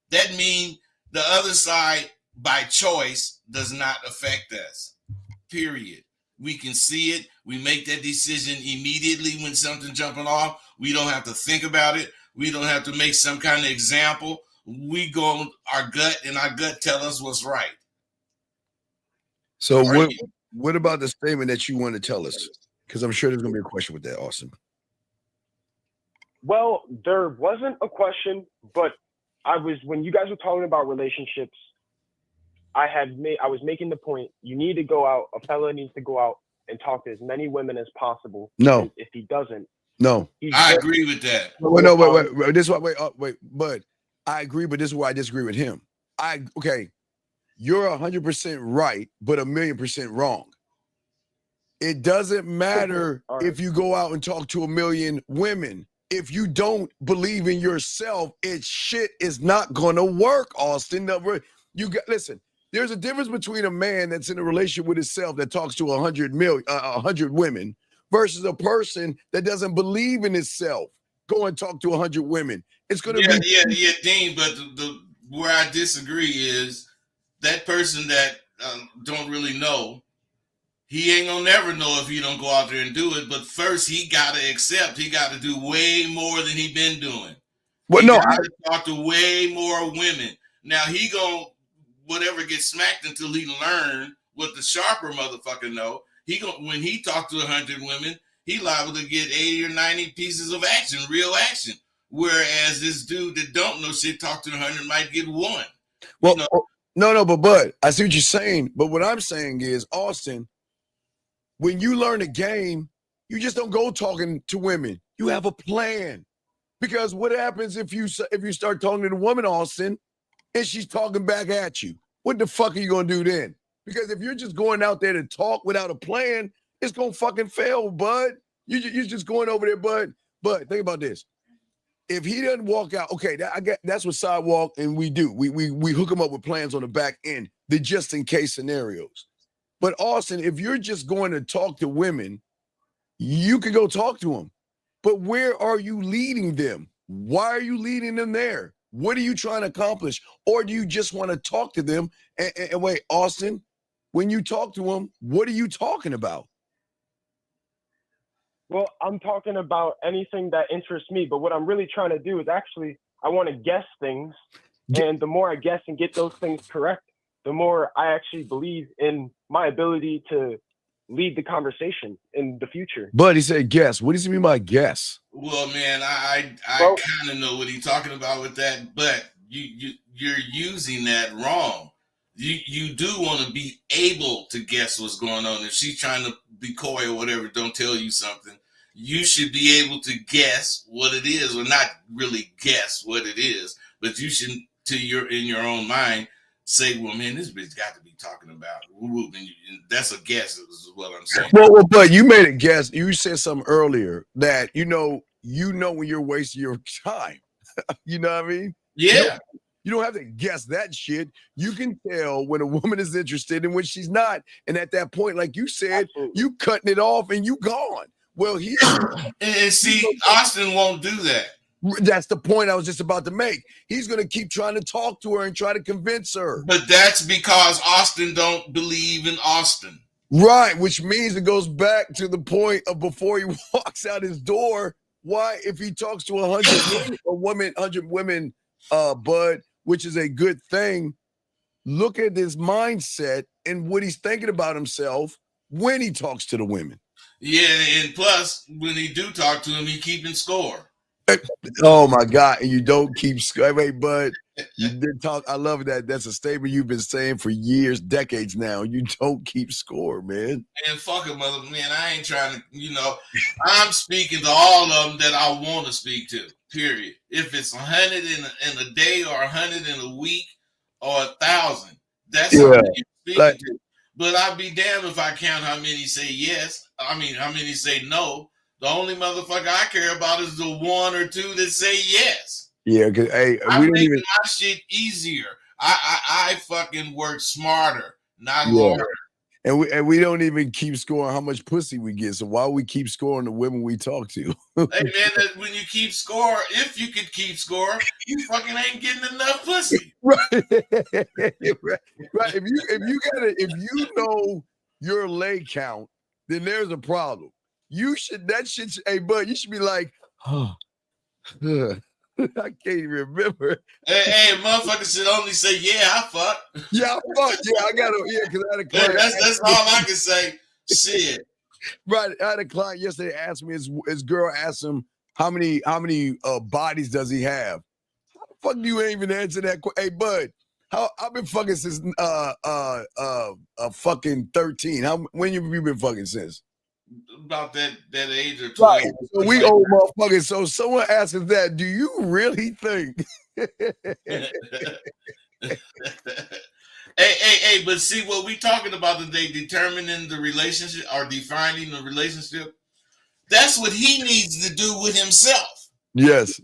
That means the other side by choice does not affect us. Period. We can see it. We make that decision immediately when something's jumping off. We don't have to think about it. We don't have to make some kind of example. We go our gut, and our gut tell us what's right. So what about the statement that you want to tell us? Because I'm sure there's going to be a question with that, Austin. Well, there wasn't a question, but when you guys were talking about relationships, I was making the point, you need to go out, a fella needs to go out and talk to as many women as possible. No. And if he doesn't, no. I agree with that. Well, no, wait. This is why, wait, but I agree, but this is why I disagree with him. Okay, you're 100% right, but 1,000,000% wrong. It doesn't matter if you go out and talk to 1,000,000 women. If you don't believe in yourself, shit is not gonna work, Austin. Listen. There's a difference between a man that's in a relationship with himself that talks to 100 women versus a person that doesn't believe in himself. Go and talk to 100 women. It's gonna be yeah, Dean. But the where I disagree is that person that don't really know. He ain't gonna never know if he don't go out there and do it. But first, he gotta accept. He got to do way more than he been doing. Well, he no, gotta talk to way more women. Now he gonna whatever gets smacked until he learn what the sharper motherfucker know. When he talk to 100 women, he liable to get 80 or 90 pieces of action, real action. Whereas this dude that don't know shit talk to 100 might get one. Well, no, but Bud, I see what you're saying. But what I'm saying is, Austin, when you learn a game, you just don't go talking to women. You have a plan. Because what happens if you start talking to the woman, Austin, and she's talking back at you? What the fuck are you gonna do then? Because if you're just going out there to talk without a plan, it's gonna fucking fail, Bud. You're just going over there, Bud. But think about this. If he doesn't walk out, okay, that's what sidewalk and we do. We hook him up with plans on the back end, the just in case scenarios. But Austin, if you're just going to talk to women, you can go talk to them. But where are you leading them? Why are you leading them there? What are you trying to accomplish? Or do you just want to talk to them? And wait, Austin, when you talk to them, what are you talking about? Well, I'm talking about anything that interests me. But what I'm really trying to do is actually, I want to guess things. And the more I guess and get those things correct, the more I actually believe in my ability to lead the conversation in the future. But he said guess. What does he mean by guess? Well, man, I kind of know what he's talking about with that, but you're using that wrong. You do want to be able to guess what's going on. If she's trying to be coy or whatever, don't tell you something. You should be able to guess what it is, or not really guess what it is, but you should, in your own mind, say, well, man, this bitch got to be talking about woo-woo. And that's a guess, is what I'm saying. Well, but you made a guess. You said something earlier that you know when you're wasting your time. You know what I mean? Yeah. You don't have to guess that shit. You can tell when a woman is interested and when she's not. And at that point, like you said, you cutting it off and you gone. Well, and see, Austin won't do that. That's the point I was just about to make. He's going to keep trying to talk to her and try to convince her. But that's because Austin don't believe in Austin. Right, which means it goes back to the point of before he walks out his door. Why, if he talks to 100 women, Bud, which is a good thing, look at his mindset and what he's thinking about himself when he talks to the women. Yeah, and plus, when he do talk to him, he keeping score. Oh my God! And you don't keep score. Wait, Bud, you did talk. I love that. That's a statement you've been saying for years, decades now. You don't keep score, man. And fuck it, mother man. I ain't trying to. I'm speaking to all of them that I want to speak to. Period. If it's 100 in a day, or 100 in a week, or 1,000, that's how many you're speaking to. But I'd be damned if I count how many say yes. I mean, how many say no. The only motherfucker I care about is the one or two that say yes. Yeah, because I'm making my shit easier. I fucking work smarter, not harder. And we don't even keep scoring how much pussy we get. So why we keep scoring the women we talk to? Hey man, when you keep score, if you could keep score, you fucking ain't getting enough pussy. Right. Right. If you know your lay count, then there's a problem. Hey, bud, you should be like, oh, I can't even remember. Hey, motherfucker should only say, yeah, I fuck. Yeah, I fuck. Yeah, I got to, because I had a client. That's all I can say. Shit. Right. I had a client yesterday asked me, his girl asked him, how many bodies does he have? How the fuck do you even answer that? Hey, bud, I've been fucking since fucking 13. When have you been fucking since? About that age or 12. Right. So we old motherfuckers. So someone asks us that, do you really think? Hey, but see what we talking about today, determining the relationship or defining the relationship. That's what he needs to do with himself. Yes.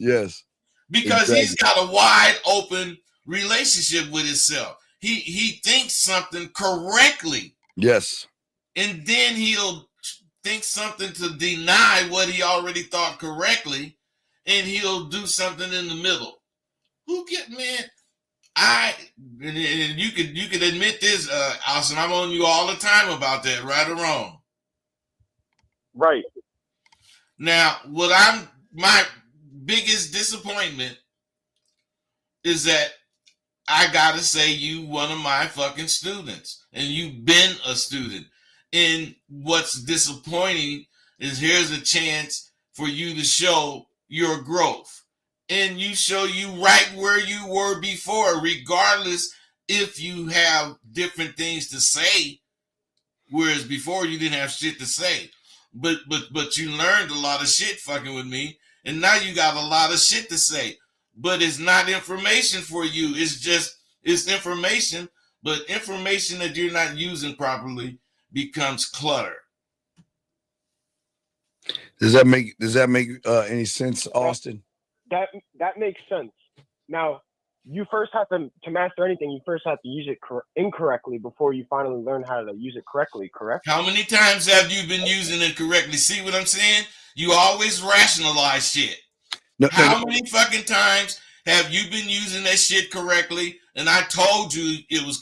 Because he's got a wide open relationship with himself. He thinks something correctly. Yes. And then he'll think something to deny what he already thought correctly, and he'll do something in the middle. And you could admit this, Austin. I'm on you all the time about that, right or wrong. Right. Now, my biggest disappointment is that I gotta say you one of my fucking students, and you've been a student. And what's disappointing is here's a chance for you to show your growth. And you show you right where you were before, regardless if you have different things to say, whereas before you didn't have shit to say. But you learned a lot of shit fucking with me, and now you got a lot of shit to say. But it's not information for you. It's information, but information that you're not using properly becomes clutter. Does that make any sense, Austin? That makes sense. Now, you first have to master anything. You first have to use it incorrectly before you finally learn how to use it correctly. Correct? How many times have you been using it correctly? See what I'm saying? You always rationalize shit. How many fucking times have you been using that shit correctly? And I told you it was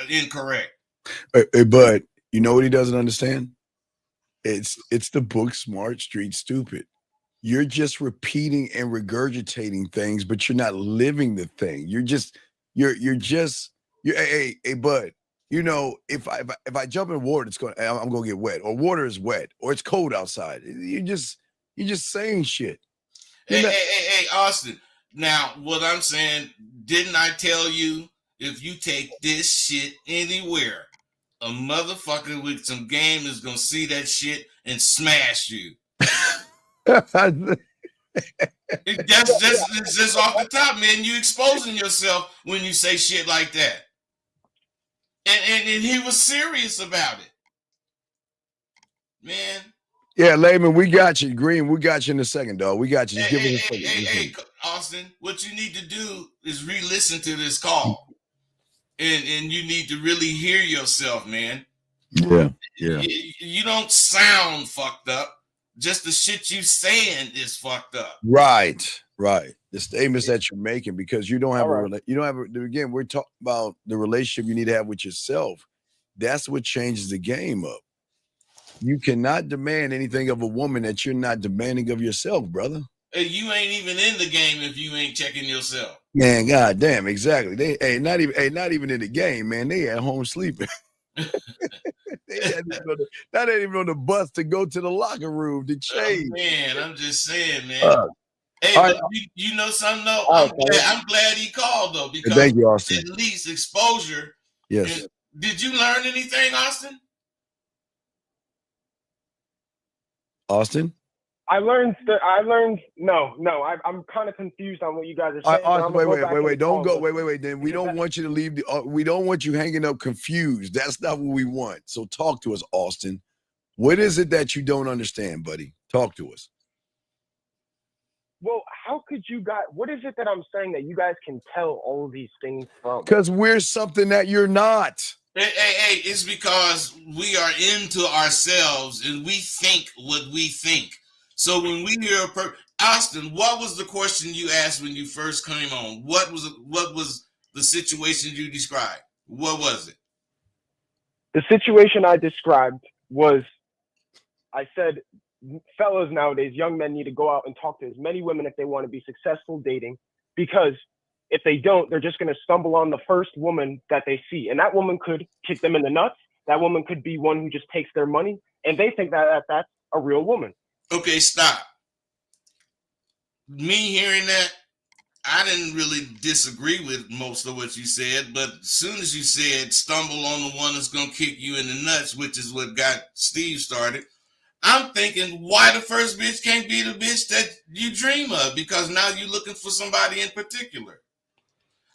incorrect. Hey, Bud, you know what he doesn't understand? It's the book Smart Street Stupid. You're just repeating and regurgitating things, but you're not living the thing. You're hey, Bud, you know, if I jump in water, I'm gonna get wet, or water is wet, or it's cold outside. You're just saying shit. Hey, Austin. Now, what I'm saying, didn't I tell you if you take this shit anywhere, a motherfucker with some game is gonna see that shit and smash you? It's just off the top, man. You exposing yourself when you say shit like that. And he was serious about it. Man. Yeah, Layman, we got you. Green, we got you in a second, dog. We got you. Just give us a second. Hey, Austin, what you need to do is re-listen to this call. And you need to really hear yourself, man. Yeah. You don't sound fucked up. Just the shit you saying is fucked up. Right. The statements that you're making, because you don't have again, we're talking about the relationship you need to have with yourself. That's what changes the game up. You cannot demand anything of a woman that you're not demanding of yourself, brother. Hey, you ain't even in the game if you ain't checking yourself. Man, goddamn, exactly. They not even in the game, man. They at home sleeping. Not even on the bus to go to the locker room to change. Oh, man, I'm just saying, man. Hey, but you know something though? I'm glad he called though, because thank you, Austin. At least exposure. Yes. And did you learn anything, Austin? Austin? I'm kind of confused on what you guys are saying. Austin, wait. Don't go. Wait. Then we don't want you to leave. We don't want you hanging up confused. That's not what we want. So talk to us, Austin. What is it that you don't understand, buddy? Talk to us. Well, how could you guys? What is it that I'm saying that you guys can tell all of these things from? Because we're something that you're not. Hey, it's because we are into ourselves and we think what we think. So when we hear Austin, what was the question you asked when you first came on? What was the situation you described? What was it? The situation I described was, I said, fellas nowadays, young men need to go out and talk to as many women if they want to be successful dating, because if they don't, they're just going to stumble on the first woman that they see. And that woman could kick them in the nuts. That woman could be one who just takes their money, and they think that that's a real woman. Okay, stop. Me hearing that, I didn't really disagree with most of what you said, but as soon as you said stumble on the one that's gonna kick you in the nuts, which is what got Steve started, I'm thinking why the first bitch can't be the bitch that you dream of, because now you're looking for somebody in particular.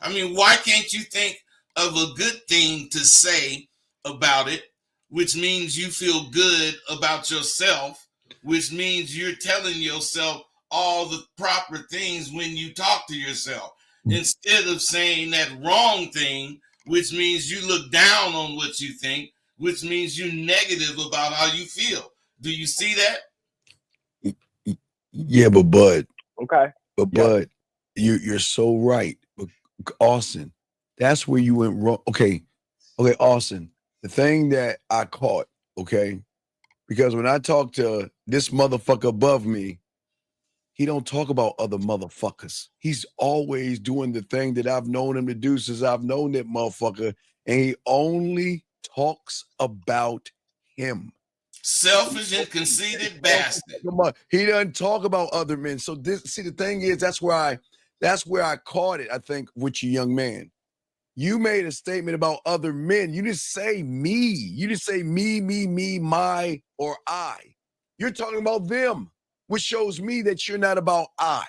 I mean, why can't you think of a good thing to say about it, which means you feel good about yourself, which means you're telling yourself all the proper things when you talk to yourself, instead of saying that wrong thing, which means you look down on what you think, which means you're negative about how you feel. Do you see that? Yeah, but Bud, Okay. but Yes. Bud, you're so right. But Austin, that's where you went wrong. Okay, Austin. The thing that I caught, okay, because when I talk to this motherfucker above me, he don't talk about other motherfuckers. He's always doing the thing that I've known him to do since I've known that motherfucker, and he only talks about him. Selfish and conceited bastard. He doesn't talk about other men. So the thing is, that's where I caught it, I think, with you, young man. You made a statement about other men. You didn't say me. You didn't say me, my, or I. You're talking about them, which shows me that you're not about I.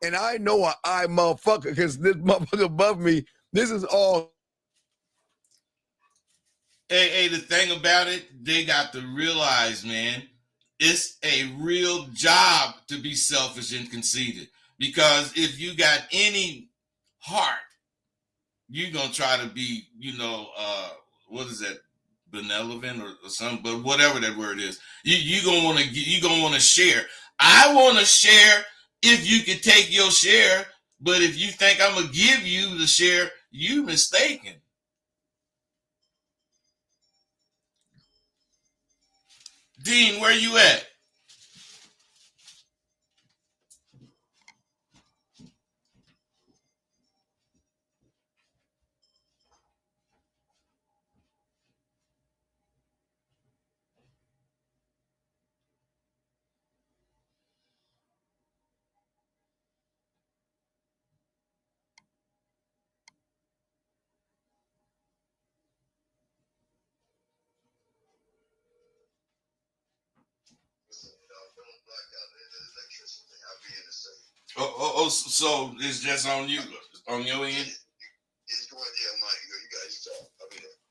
And I know an I motherfucker, because this motherfucker above me, this is all. Hey, the thing about it, they got to realize, man, it's a real job to be selfish and conceited. Because if you got any heart, you're gonna try to be, what is that, benevolent or something, but whatever that word is, you gonna wanna share. I wanna share if you can take your share, but if you think I'm gonna give you the share, you mistaken. Dean, where you at? So it's just on you, on your end?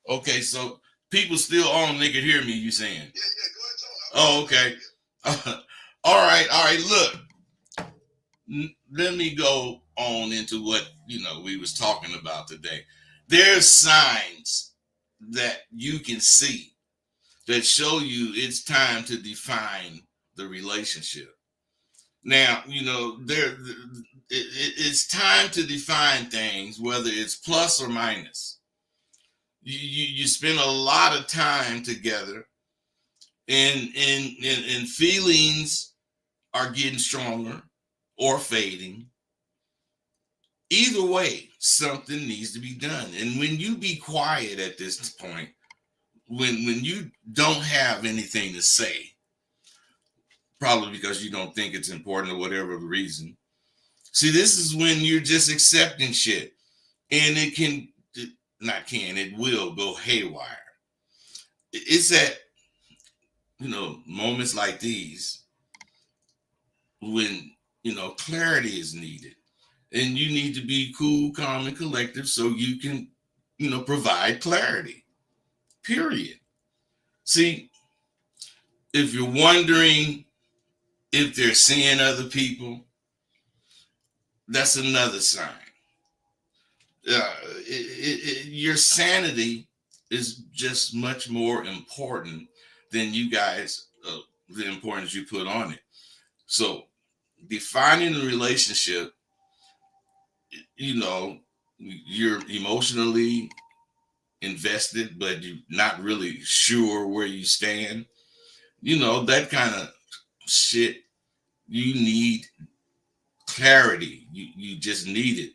Okay, so people still on, they could hear me, you saying? Yeah, go ahead. Oh, okay. All right, look. Let me go on into what, we was talking about today. There's signs that you can see that show you it's time to define the relationship. Now, it's time to define things, whether it's plus or minus. You spend a lot of time together, and feelings are getting stronger or fading. Either way, something needs to be done. And when you be quiet at this point, when you don't have anything to say, probably because you don't think it's important or whatever the reason. See, this is when you're just accepting shit, and it will go haywire. It's at, moments like these when, clarity is needed, and you need to be cool, calm, and collective so you can, provide clarity, period. See, if you're wondering if they're seeing other people, that's another sign. Your sanity is just much more important than you guys, the importance you put on it. So defining the relationship, you're emotionally invested, but you're not really sure where you stand. That kind of shit, you need clarity. You just need it.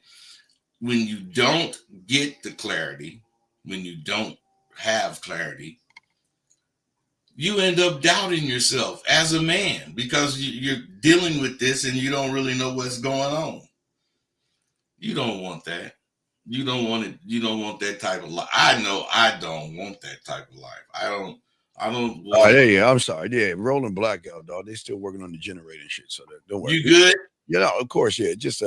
When you don't get the clarity, when you don't have clarity, you end up doubting yourself as a man, because you're dealing with this and you don't really know what's going on. You don't want that. You don't want it. You don't want that type of life. I know I don't want that type of life. I don't Oh, want. there you go. I'm sorry. Yeah, rolling blackout, dog. They still working on the generator and shit. So don't worry. You good? You know, of course, yeah. Just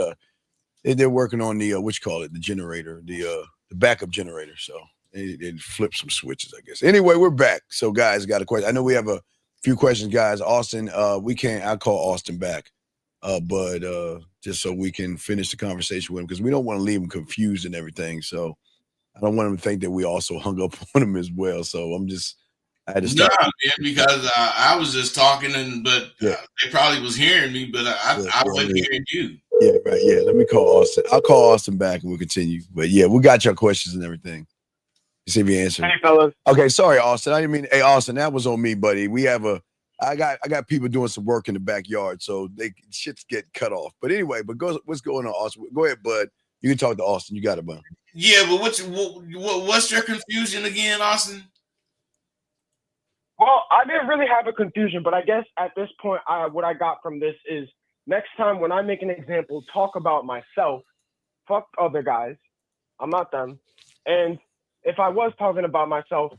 they're working on the what you call it, the generator, the backup generator. So they flip some switches, I guess. Anyway, we're back. So guys, got a question. I know we have a few questions, guys. Austin, we can't. I'll call Austin back, but just so we can finish the conversation with him because we don't want to leave him confused and everything. So I don't want him to think that we also hung up on him as well. So I had to stop. No, man, because I was just talking, but they probably was hearing me, but I wasn't hearing you. Yeah, right. Yeah, let me call Austin. I'll call Austin back and we'll continue. But yeah, we got your questions and everything. You see me answer. Hey, fellas. Okay, sorry, Austin. I didn't mean. Hey, Austin, that was on me, buddy. We have I got people doing some work in the backyard, so shits get cut off. But anyway, what's going on, Austin? Go ahead, bud. You can talk to Austin. You got it, bud. Yeah, but what's your confusion again, Austin? Well, I didn't really have a confusion, but I guess at this point, what I got from this is next time when I make an example, talk about myself. Fuck other guys. I'm not them. And if I was talking about myself,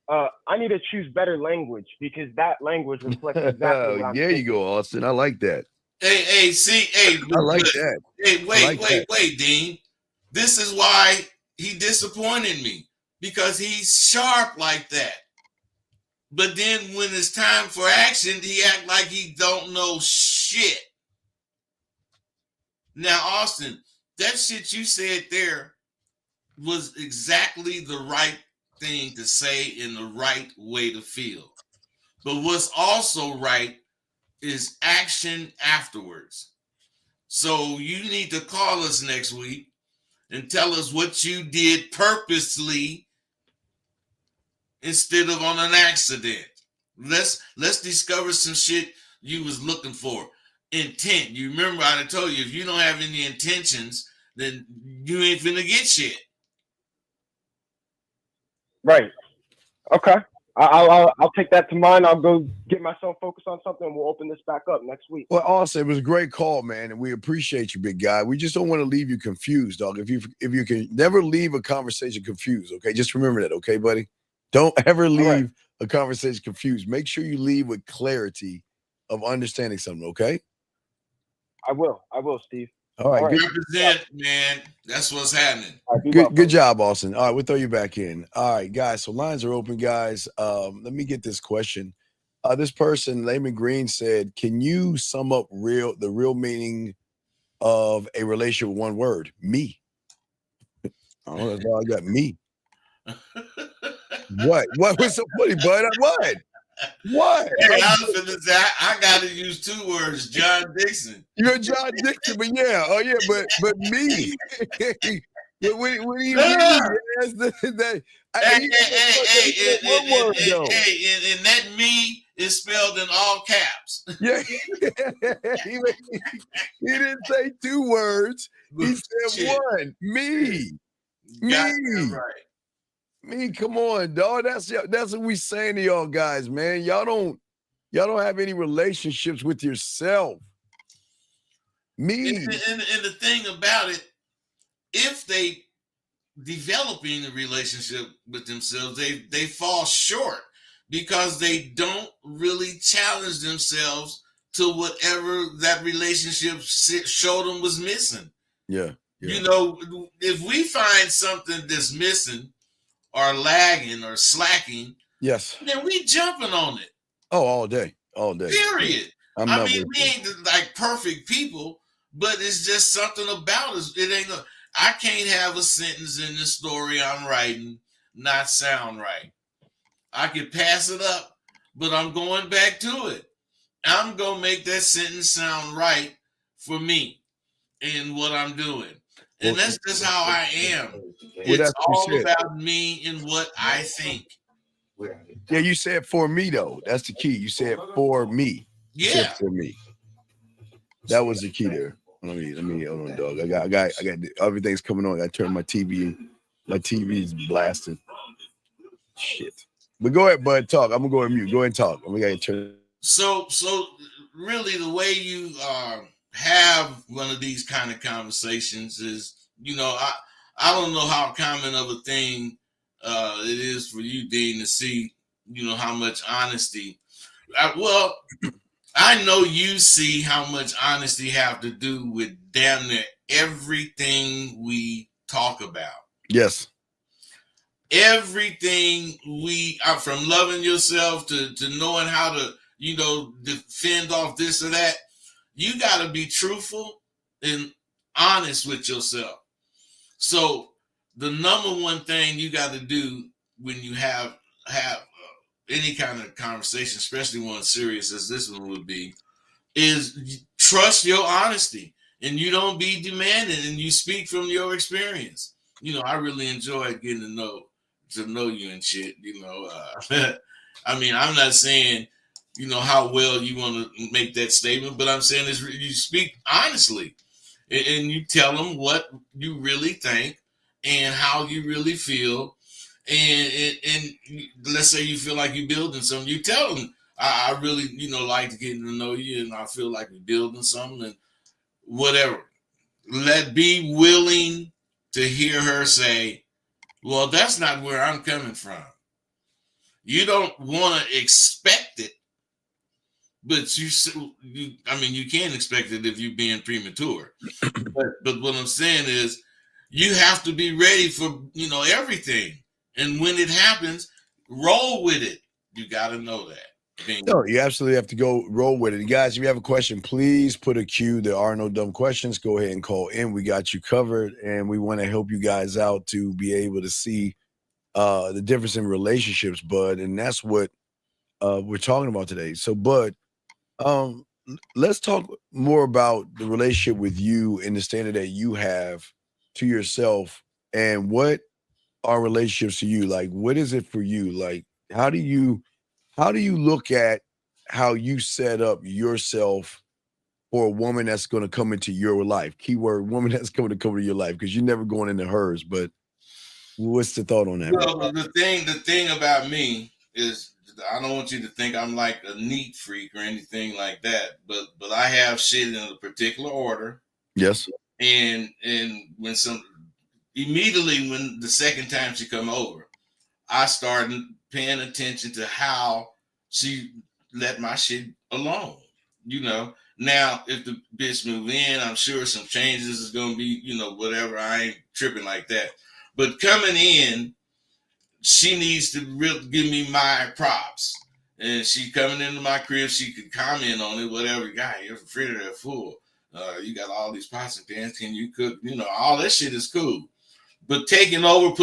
I need to choose better language because that language reflects exactly what I'm There you go, Austin. I like that. Hey, I like that. Hey, wait, Dean. This is why he disappointed me because he's sharp like that. But then when it's time for action, he act like he don't know shit. Now, Austin, that shit you said there was exactly the right thing to say in the right way to feel. But what's also right is action afterwards. So you need to call us next week and tell us what you did purposely instead of on an accident. Let's discover some shit you was looking for. Intent. You remember I told you if you don't have any intentions, then you ain't finna get shit. Right. Okay. I'll take that to mind. I'll go get myself focused on something. And we'll open this back up next week. Well, Austin, it was a great call, man, and we appreciate you, big guy. We just don't want to leave you confused, dog. If you can never leave a conversation confused, okay? Just remember that, okay, buddy? Don't ever leave a conversation confused. Make sure you leave with clarity of understanding something, okay? I will, Steve. All right. Good. Represent, man. That's what's happening. Good job, Austin. All right, we'll throw you back in. All right, guys. So lines are open, guys. Let me get this question. This person, Layman Green, said, "Can you sum up the real meaning of a relationship with one word? Me." Oh, that's all I got. Me. What? What was so funny, bud? What? Hey, I got to use two words. John Dixon. You're John Dixon, but yeah. Oh yeah, but me. What do you mean? And that me is spelled in all caps. Yeah. he didn't say two words. He said one. Me. Right. Me, come on, dog. That's what we saying to y'all guys, man. Y'all don't have any relationships with yourself. Me. And the thing about it, if they developing a relationship with themselves, they fall short because they don't really challenge themselves to whatever that relationship showed them was missing. Yeah. You know, if we find something that's missing or lagging or slacking, yes, then we jumping on it. Oh, all day. Period. I mean, we ain't like perfect people, but it's just something about us. It ain't. I can't have a sentence in the story I'm writing not sound right. I could pass it up, but I'm going back to it. I'm gonna make that sentence sound right for me in what I'm doing. And that's just how I am. It's all about me and what I think. Yeah, you said for me though. That's the key. You said for me. Yeah, for me. That was the key there. Let me hold on, dog. I got everything's coming on. I turned my TV. My TV's blasting. Shit. But go ahead, bud. Talk. I'm gonna go on mute. Go ahead and talk. We gotta turn. So really, the way you have one of these kind of conversations is You know, I don't know how common of a thing it is for you, Dean, to see, you know, how much honesty. Well, I know you see how much honesty have to do with damn near everything we talk about. Yes. Everything we are, from loving yourself to knowing how to, you know, defend off this or that. You got to be truthful and honest with yourself. So the number one thing you got to do when you have any kind of conversation, especially one serious as this one would be, is trust your honesty, and you don't be demanding, and you speak from your experience. You know, I really enjoyed getting to know you and shit. You know, I mean, I'm not saying, you know, how well you want to make that statement, but I'm saying is you speak honestly, and you tell them what you really think and how you really feel. And let's say you feel like you're building something, you tell them, I really, you know, like to get to know you, and I feel like we're building something, and whatever. Be willing to hear her say, well, that's not where I'm coming from. You don't want to expect it, but I mean, you can't expect it if you're being premature. But what I'm saying is, you have to be ready for, you know, everything. And when it happens, roll with it. You got to know that. No, you absolutely have to go roll with it. Guys, if you have a question, please put a Q. There are no dumb questions. Go ahead and call in. We got you covered, and we want to help you guys out to be able to see the difference in relationships, Bud. And that's what we're talking about today. So, Bud, let's talk more about the relationship with you and the standard that you have to yourself, and what are relationships to you. Like, what is it for you? Like, how do you look at how you set up yourself for a woman that's going to come into your life? Keyword, woman that's going to come into your life, because you're never going into hers. But what's the thought on that? Well, the thing about me is, I don't want you to think I'm like a neat freak or anything like that, but I have shit in a particular order. Yes. And when immediately when the second time she come over, I started paying attention to how she let my shit alone. You know, now if the bitch move in, I'm sure some changes is gonna be, you know, whatever. I ain't tripping like that. But coming in, she needs to give me my props. And she coming into my crib, she could comment on it, whatever. Guy, your refrigerator full. You got all these pots and pans. Can you cook? You know, all that shit is cool. But taking over,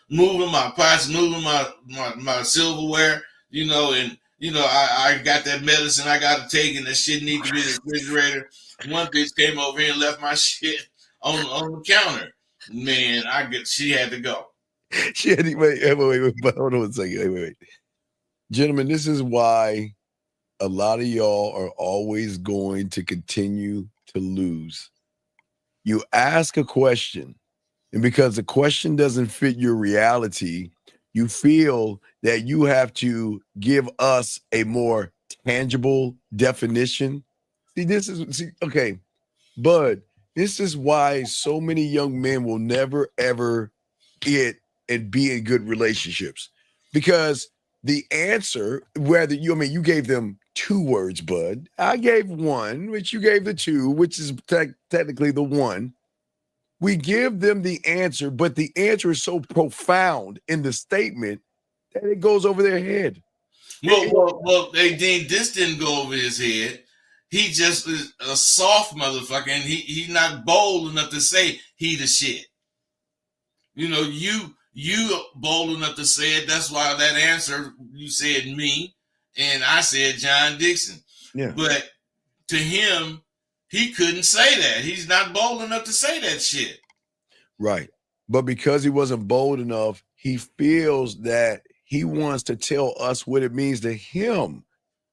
moving my pots, moving my silverware, you know, and, you know, I got that medicine I got to take, and that shit need to be in the refrigerator. One bitch came over here and left my shit on the counter. Man, she had to go. She had to, wait, hold on a second. Wait. Gentlemen, this is why a lot of y'all are always going to continue to lose. You ask a question, and because the question doesn't fit your reality, you feel that you have to give us a more tangible definition. Okay, Bud, this is why so many young men will never, ever get and be in good relationships. Because the answer, whether you gave them 2 words, Bud. I gave 1, which you gave the 2, which is technically the 1. We give them the answer, but the answer is so profound in the statement that it goes over their head. Well, hey, Dean, this didn't go over his head. He just is a soft motherfucker, and he not bold enough to say he the shit. You know, you bold enough to say it. That's why that answer, you said me, and I said John Dixon. Yeah. But to him, he couldn't say that. He's not bold enough to say that shit. Right. But because he wasn't bold enough, he feels that he wants to tell us what it means to him.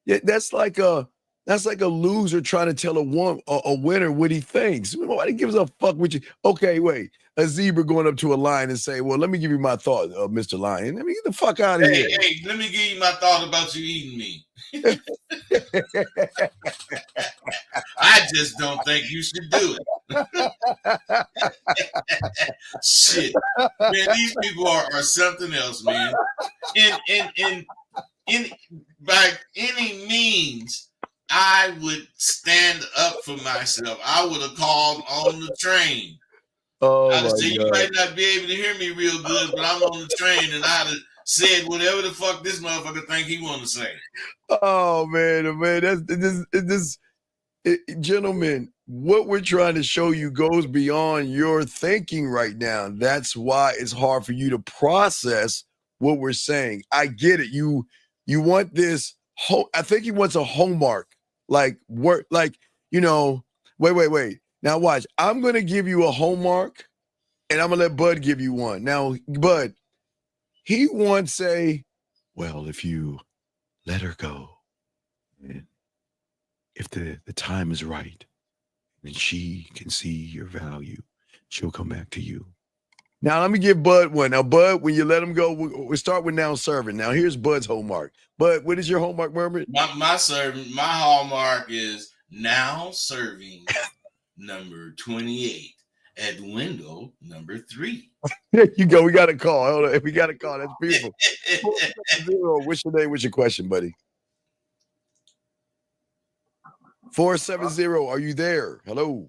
Yeah, that's like a loser trying to tell a winner what he thinks. Nobody gives a fuck what you. Okay, wait. A zebra going up to a lion and say, "Well, let me give you my thought, Mr. Lion. Let me get the fuck out of here." Hey, let me give you my thought about you eating me. I just don't think you should do it. Shit, man, these people are something else, man. In by any means, I would stand up for myself. I would have called on the train. Oh I'd my say, you God. might not be able to hear me real good, but I'm on the train, and I'd have said whatever the fuck this motherfucker think he want to say. Oh man, gentlemen, what we're trying to show you goes beyond your thinking right now. That's why it's hard for you to process what we're saying. I get it. You want this I think he wants a homework, like work, like, you know, wait. Now watch. I'm gonna give you a homework, and I'm gonna let Bud give you one. Now, Bud, he wants a, well, if you let her go, and if the time is right, and she can see your value, she'll come back to you. Now, let me give Bud one. Now, Bud, when you let him go, we'll start with now serving. Now, here's Bud's homework. Bud, what is your homework, Mermaid? My hallmark is now serving number 28 at window number 3. There you go. We got a call. Hold on. We got a call. That's beautiful. 470. What's your name? What's your question, buddy? 470. Are you there? Hello.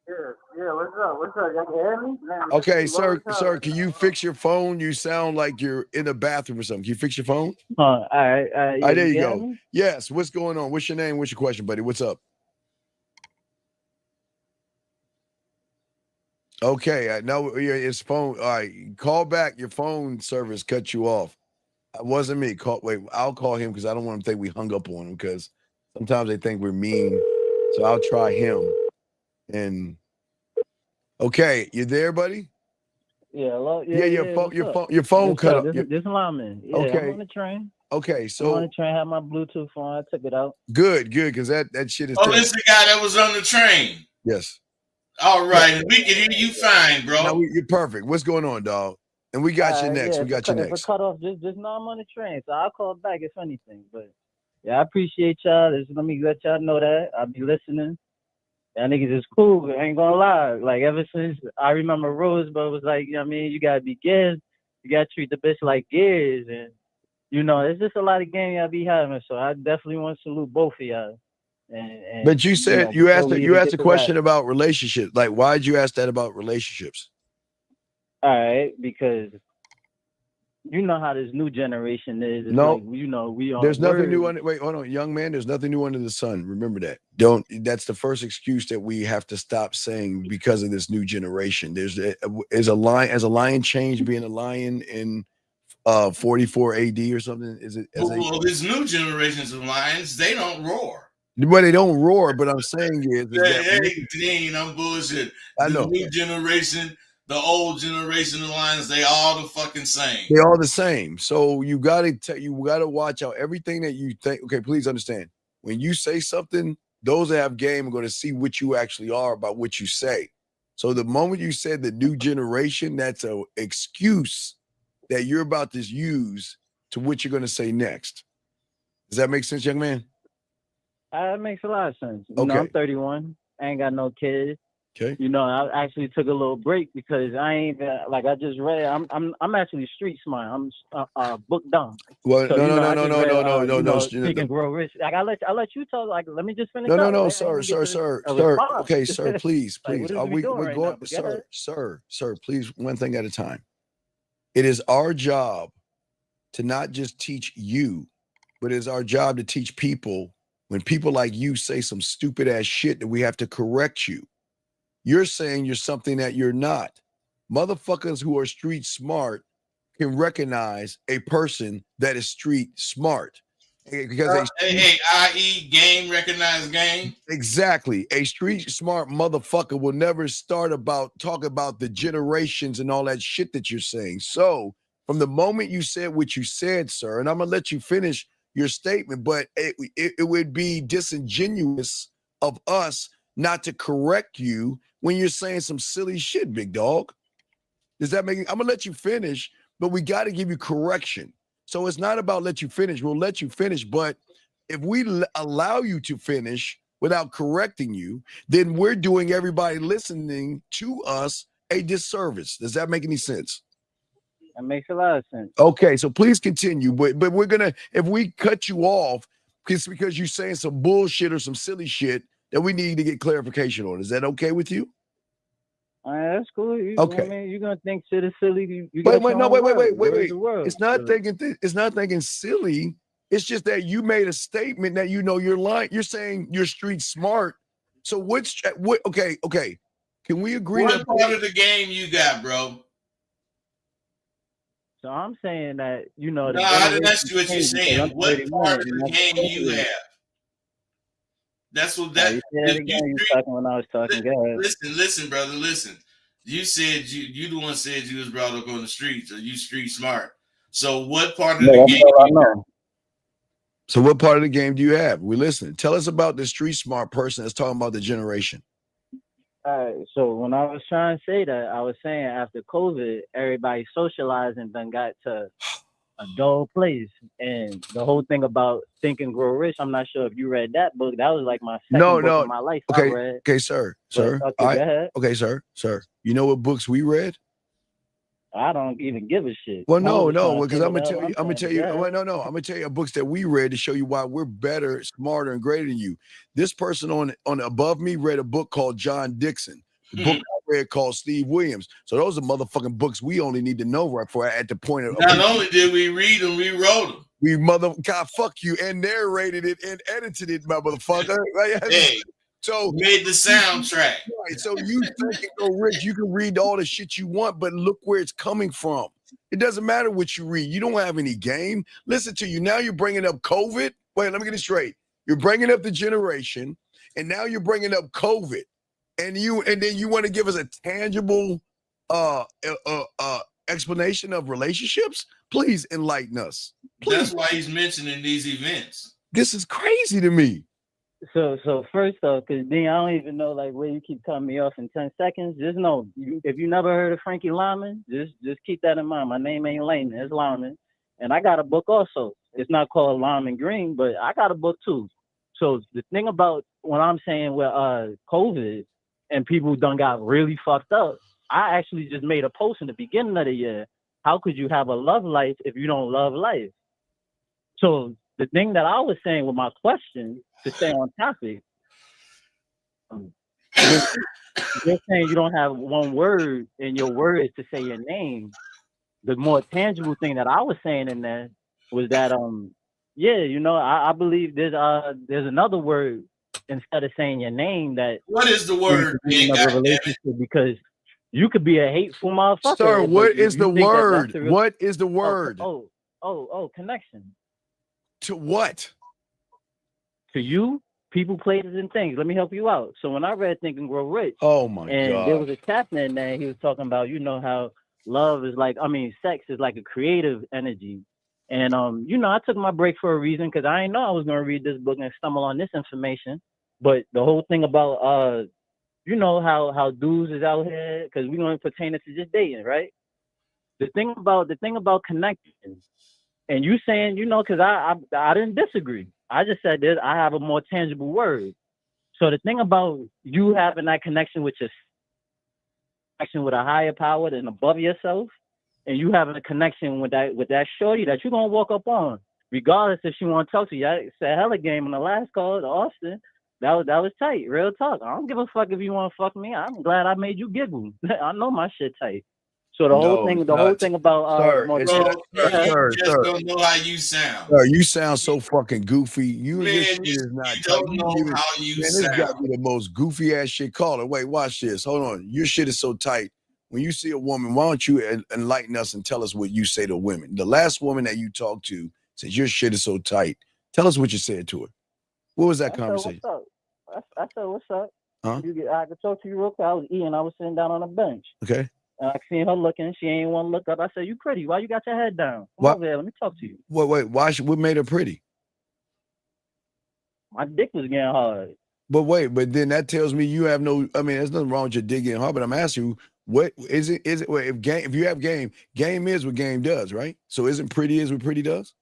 Yeah, what's up? Y'all can hear me? Okay, sir, can you fix your phone? You sound like you're in a bathroom or something. Can you fix your phone? All right. Yeah, there you go. Me? Yes. What's going on? What's your name? What's your question, buddy? What's up? Okay, no, his phone. All right, call back. Your phone service cut you off. It wasn't me. I'll call him because I don't want to think we hung up on him, because sometimes they think we're mean. So I'll try him. And okay, you there, buddy? Yeah, hello. Your phone cut off. This lineman. Yeah, okay. I'm on the train. Okay, so I'm on the train. Have my Bluetooth on. I took it out. Good, because that shit is. Oh, this the guy that was on the train. Yes. All right, we can hear you fine, bro. Now you're perfect. What's going on, dog? And we got you next. We got you next. If I cut off, just know I'm on the train, so I'll call back if anything. But yeah, I appreciate y'all. Let me let y'all know that I'll be listening. Y'all niggas is cool. I ain't gonna lie. Like, ever since I remember Rosebud was like, you know what I mean, you gotta be gears. You gotta treat the bitch like gears. And, you know, there's just a lot of game y'all be having. So I definitely want to salute both of y'all. And but you said, you asked a question about relationships. Like, why did you ask that about relationships? All right, because you know how this new generation is. It's no, like, you know, we are. There's nothing new under. Wait, hold on, young man. There's nothing new under the sun. Remember that. That's the first excuse that we have to stop saying because of this new generation. As a lion changed being a lion in 44 AD or something? Is it? Well, this new generations of lions, they don't roar. Well, they don't roar, but I'm saying Dean, I'm bullshit. I know. The new generation, the old generation of lions, they all the fucking same. They all the same. So you gotta watch out everything that you think. Okay, please understand. When you say something, those that have game are going to see what you actually are about what you say. So the moment you said the new generation, that's an excuse that you're about to use to what you're going to say next. Does that make sense, young man? That makes a lot of sense. You know, I'm 31. I ain't got no kids. Okay. You know, I actually took a little break because I ain't like I just read. I'm actually street smart. I'm book dumb. Well, so, no. Think and Grow Rich. Like I let you talk. Like let me just finish. No, sir. Okay, sir. Please. Like, we're going, sir. Please, one thing at a time. It is our job to not just teach you, but it is our job to teach people. When people like you say some stupid ass shit, that we have to correct you. You're saying you're something that you're not. Motherfuckers who are street smart can recognize a person that is street smart. Because i.e. game recognize game. Exactly. A street smart motherfucker will never talk about the generations and all that shit that you're saying. So from the moment you said what you said, sir, and I'm gonna let you finish your statement, but it would be disingenuous of us not to correct you when you're saying some silly shit, big dog. Does that make? I'm gonna let you finish, but we got to give you correction. So it's not about let you finish. We'll let you finish, but if we allow you to finish, without correcting you, then we're doing everybody listening to us a disservice. Does that make any sense? That makes a lot of sense. Okay, so please continue. But we're gonna, if we cut you off, it's because you're saying some bullshit or some silly shit that we need to get clarification on. Is that okay with you? All right, that's cool. Okay. I mean, you're gonna think shit is silly. You Wait, got your own wait. world. It's not thinking silly. It's just that you made a statement that you know you're lying. You're saying you're street smart. So what? Okay. Can we agree? What part of the game you got, bro? So I'm saying that, you know, no, I didn't ask you what you're saying. What part of the game you have? That's what that. You said again. You talking when I was talking. Go ahead. Listen, brother. Listen. You said you the one said you was brought up on the streets, or you street smart. So what part of the game? I know. So what part of the game do you have? We listening. Tell us about the street smart person that's talking about the generation. All right. So when I was trying to say that, I was saying after COVID, everybody socializing then got to a dull place. And the whole thing about Think and Grow Rich, I'm not sure if you read that book. That was like my second book in my life. Okay, I read. okay, sir. Okay, go ahead. Okay, sir. You know what books we read? I don't even give a shit. Well, no, because I'm gonna tell you. I'm gonna tell you. Yeah. Well, no. I'm gonna tell you books that we read to show you why we're better, smarter, and greater than you. This person on above me read a book called John Dixon. The book I read called Steve Williams. So those are motherfucking books we only need to know right for at the point of. Not only did we read them, we wrote them. We God, fuck you, and narrated it and edited it, motherfucker. Hey. So made the soundtrack. Right. So you think and go rich, you can read all the shit you want, but look where it's coming from. It doesn't matter what you read. You don't have any game. Listen to you. Now you're bringing up COVID. Wait, let me get it straight. You're bringing up the generation, and now you're bringing up COVID. And then you want to give us a tangible explanation of relationships? Please enlighten us. Please. That's why he's mentioning these events. This is crazy to me. So first off, because Dean, I don't even know like where you keep cutting me off in 10 seconds. Just know, if you never heard of Frankie Lyman, just keep that in mind. My name ain't Layman, it's Lyman. And I got a book also. It's not called Lyman Green, but I got a book too. So the thing about what I'm saying with COVID and people done got really fucked up, I actually just made a post in the beginning of the year. How could you have a love life if you don't love life? So the thing that I was saying with my question, to stay on topic, you're saying you don't have one word, and your word is to say your name. The more tangible thing that I was saying in there was that, I believe there's another word instead of saying your name. That what is the word? Because you could be a hateful motherfucker. Sir, what is the word? What is the word? Connection. To what? To you, people, places, and things. Let me help you out. So when I read Think and Grow Rich, oh my God, there was a chapter in there. He was talking about, how sex is like a creative energy. And I took my break for a reason because I didn't know I was gonna read this book and stumble on this information. But the whole thing about how dudes is out here, because we're gonna pertain it to just dating, right? The thing about connecting, and you saying, because I didn't disagree. I just said that I have a more tangible word. So the thing about you having that connection with a higher power than above yourself, and you having a connection with that shorty that you're gonna walk up on, regardless if she want to talk to you. I said hella game on the last call to Austin. That was tight, real talk. I don't give a fuck if you want to fuck me. I'm glad I made you giggle. I know my shit tight. So the whole thing about sir, you just don't know how you sound. Sir, you sound so fucking goofy. You don't know how you sound. This got to be the most goofy ass shit. Call it. Wait, watch this. Hold on. Your shit is so tight. When you see a woman, why don't you enlighten us and tell us what you say to women? The last woman that you talked to says your shit is so tight. Tell us what you said to her. What was that conversation? I said, what's up? Huh? I could talk to you real quick. I was eating. I was sitting down on a bench. Okay. And I seen her looking. She ain't want to look up. I said, you pretty. Why you got your head down? Come over here. Let me talk to you. Wait. What made her pretty? My dick was getting hard. But then that tells me you have no, there's nothing wrong with your dick getting hard, but I'm asking you, what is it? If you have game is what game does, right? So isn't pretty is what pretty does?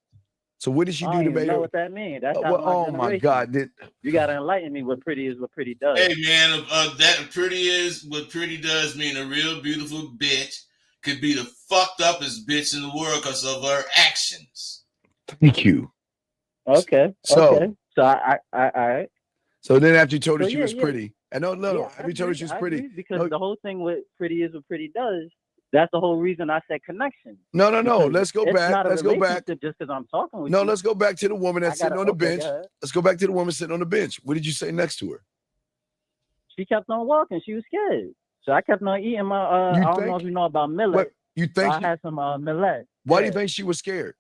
So what did she I do don't to even make know her? what that means. That's Well, out my oh my generation. God! You gotta enlighten me what pretty is, what pretty does. Hey man, that pretty is what pretty does mean. A real beautiful bitch could be the fucked uppest bitch in the world because of her actions. Thank you. Okay. So, okay. So I all right. so then after you told her So she yeah, was yeah. pretty, and no, Yeah, after you told her she was I pretty, agree, because no, the whole thing with pretty is what pretty does. That's the whole reason I said connection. no. Because Let's go it's back. not a Let's go back. relationship just because I'm talking with No, you. let's go back to the woman that's sitting on the Okay, bench. go ahead. Let's go back to the woman sitting on the bench. What did you say next to her? She kept on walking. She was scared. So I kept on eating my I You don't know if think? you know about millet. What you So think? I had some millet. Why do Yeah. you think she was scared?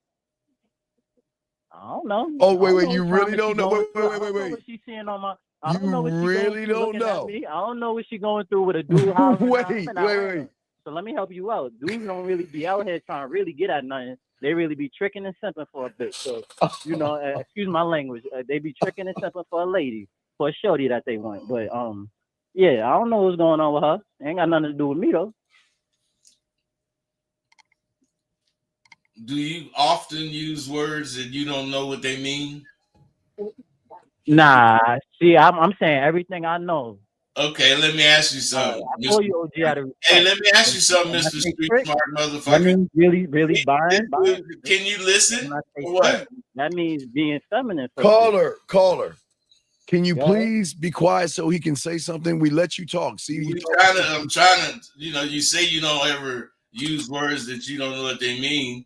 I don't know. Oh, I wait, don't wait. know You what really trauma don't she know? going through. I Wait. don't know what she's seeing on my. I You don't know what she going really through don't looking know. at me. I don't know what she going through with a dude hollering. Wait. So let me help you out. Dudes don't really be out here trying to really get at nothing. They really be tricking and simping for a bitch. So, you know, excuse my language. They be tricking and simping for a lady, for a shorty that they want. But yeah, I don't know what's going on with her. Ain't got nothing to do with me though. Do you often use words that you don't know what they mean? Nah, see, I'm saying everything I know. Okay, let me ask you something. I told you, OG, out of respect. Hey, let me ask you something, When I Mr. say Street trick, Smart that motherfucker. means really buying. Can you listen? When I say Or what? trick, that means being feminine. For Caller. Can you Go ahead. please be quiet so he can say something? We let you talk. See, I'm trying to, you say you don't ever use words that you don't know what they mean,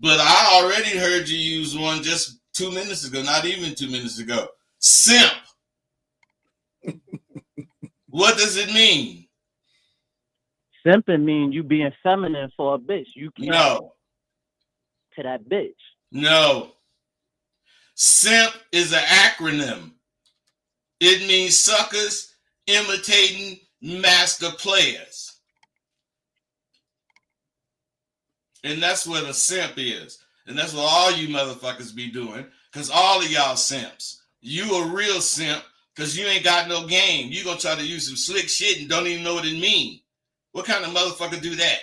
but I already heard you use one just 2 minutes ago, not even 2 minutes ago. Simp. What does it mean? Simping mean you being feminine for a bitch. You can't No. to that bitch. No. Simp is an acronym. It means suckers imitating master players. And that's what a simp is. And that's what all you motherfuckers be doing, because all of y'all simps. You a real simp because you ain't got no game. You gonna try to use some slick shit and don't even know what it mean. What kind of motherfucker do that?